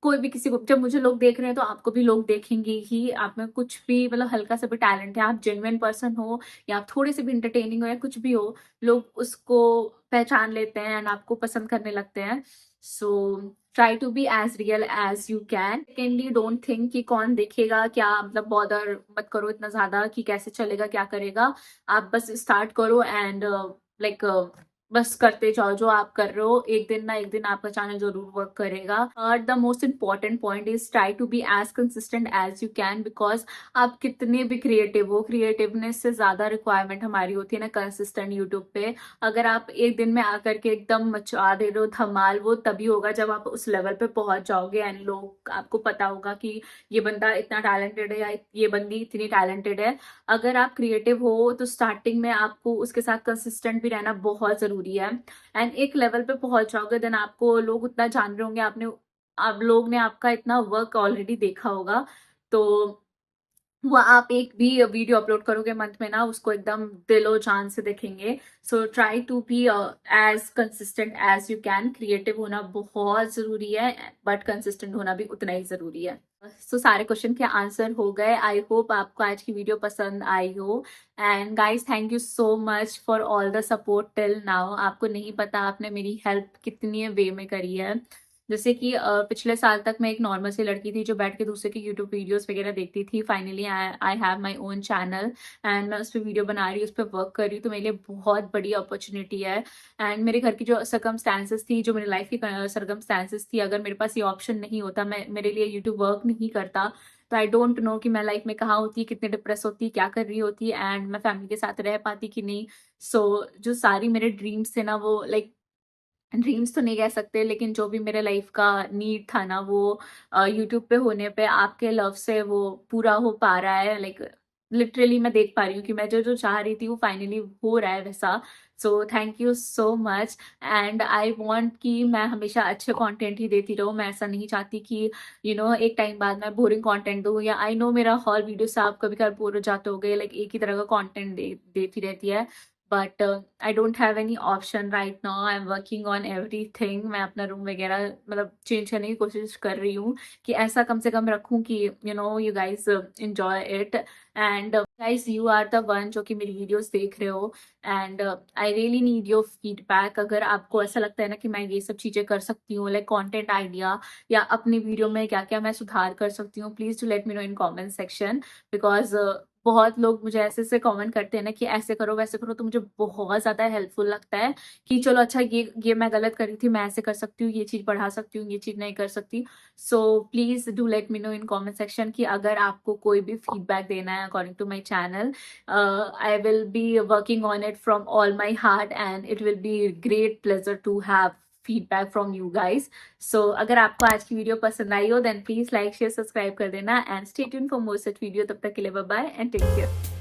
कोई भी किसी को, जब मुझे लोग देख रहे हैं तो आपको भी लोग देखेंगे ही। आप में कुछ भी मतलब हल्का सा भी टैलेंट है, आप जेन्युइन पर्सन हो या आप थोड़े से भी इंटरटेनिंग हो या कुछ भी हो, लोग उसको पहचान लेते हैं एंड आपको पसंद करने लगते हैं। So try to be as real as you can. Secondly don't think कि कौन देखेगा क्या, मतलब बॉदर मत करो इतना ज्यादा कि कैसे चलेगा क्या करेगा। आप बस स्टार्ट करो एंड लाइक बस करते जाओ जो आप कर रहे हो, एक दिन ना एक दिन आपका चैनल जरूर वर्क करेगा। और the most important point is try to be as consistent as you can, because आप कितने भी क्रिएटिव हो, क्रिएटिवनेस से ज्यादा रिक्वायरमेंट हमारी होती है ना कंसिस्टेंट यूट्यूब पे। अगर आप एक दिन में आकर के एकदम मचा दे रहे हो धमाल, वो तभी होगा जब आप उस लेवल पे पहुंच जाओगे एंड लोग आपको पता होगा कि ये बंदा इतना टैलेंटेड है या ये बंदी इतनी टैलेंटेड है। अगर आप क्रिएटिव हो तो स्टार्टिंग में आपको उसके साथ कंसिस्टेंट भी रहना बहुत जरूरी है। एंड एक लेवल पे पहुंच जाओगे देन आपको लोग उतना जान रहे होंगे, आपने आप लोग ने आपका इतना वर्क ऑलरेडी देखा होगा। तो वो आप एक भी वीडियो अपलोड करोगे मंथ में ना, उसको एकदम दिलो जान से देखेंगे। So try to be as consistent as you can. Creative होना बहुत जरूरी है बट कंसिस्टेंट होना भी उतना ही जरूरी है। सो सारे क्वेश्चन के आंसर हो गए। आई होप आपको आज की वीडियो पसंद आई हो। And guys thank you so much for all the support till now. आपको नहीं पता आपने मेरी हेल्प कितनी वे में करी है। जैसे कि पिछले साल तक मैं एक नॉर्मल सी लड़की थी जो बैठ के दूसरे के यूट्यूब वीडियोस वगैरह देखती थी। Finally I have my own channel and मैं उस पर वीडियो बना रही हूँ, उस पर वर्क कर रही हूँ, तो मेरे लिए बहुत बड़ी अपॉर्चुनिटी है। एंड मेरे घर की जो सर्कमस्टांसेस थी, जो मेरी लाइफ की सर्कमस्टांसेस थी, अगर मेरे पास ये ऑप्शन नहीं होता, मैं मेरे लिए यूट्यूब वर्क नहीं करता, तो आई डोंट नो कि मैं लाइफ में कहाँ होती, कितने डिप्रेस होती, क्या कर रही होती एंड मैं फैमिली के साथ रह पाती कि नहीं। सो जो सारी मेरे ड्रीम्स थे ना, वो लाइक ड्रीम्स तो नहीं कह सकते, लेकिन जो भी मेरे लाइफ का नीड था ना, वो यूट्यूब पे होने पे आपके लव से वो पूरा हो पा रहा है। लाइक लिटरली मैं देख पा रही हूँ कि मैं जो जो चाह रही थी वो फाइनली हो रहा है वैसा। सो thank you so much and I want कि मैं हमेशा अच्छे कंटेंट ही देती रहूँ। मैं ऐसा नहीं चाहती कि एक टाइम बाद मैं बोरिंग कंटेंट दूँ, या आई नो मेरा हॉल वीडियो से आप कभी कभी बोर हो जाते हो गए, लाइक एक ही तरह का कंटेंट देती रहती है। But I don't have any option right now, I am working on everything. मैं अपना रूम वगैरह मतलब चेंज करने की कोशिश कर रही हूँ कि ऐसा कम से कम रखूँ कि you guys enjoy it. And guys you are the one जो कि मेरी वीडियोस देख रहे हो and I really need your feedback. अगर आपको ऐसा लगता है ना कि मैं ये सब चीजें कर सकती हूँ, लाइक कंटेंट आइडिया या अपनी वीडियो में क्या क्या मैं सुधार कर सकती हूँ, please to let me know in comment section. Because बहुत लोग मुझे ऐसे ऐसे कमेंट करते हैं ना कि ऐसे करो वैसे करो, तो मुझे बहुत ज्यादा हेल्पफुल लगता है कि चलो अच्छा ये मैं गलत करी थी, मैं ऐसे कर सकती हूँ, ये चीज बढ़ा सकती हूँ, ये चीज नहीं कर सकती। So please do let me know in comment section कि अगर आपको कोई भी फीडबैक देना है according to my channel, I will be working on it from all my heart and it will be great pleasure to have feedback from you guys. So अगर आपको आज की वीडियो पसंद आई हो then please like share subscribe कर देना and stay tune for more such video. तब तक के लिए bye bye and take care.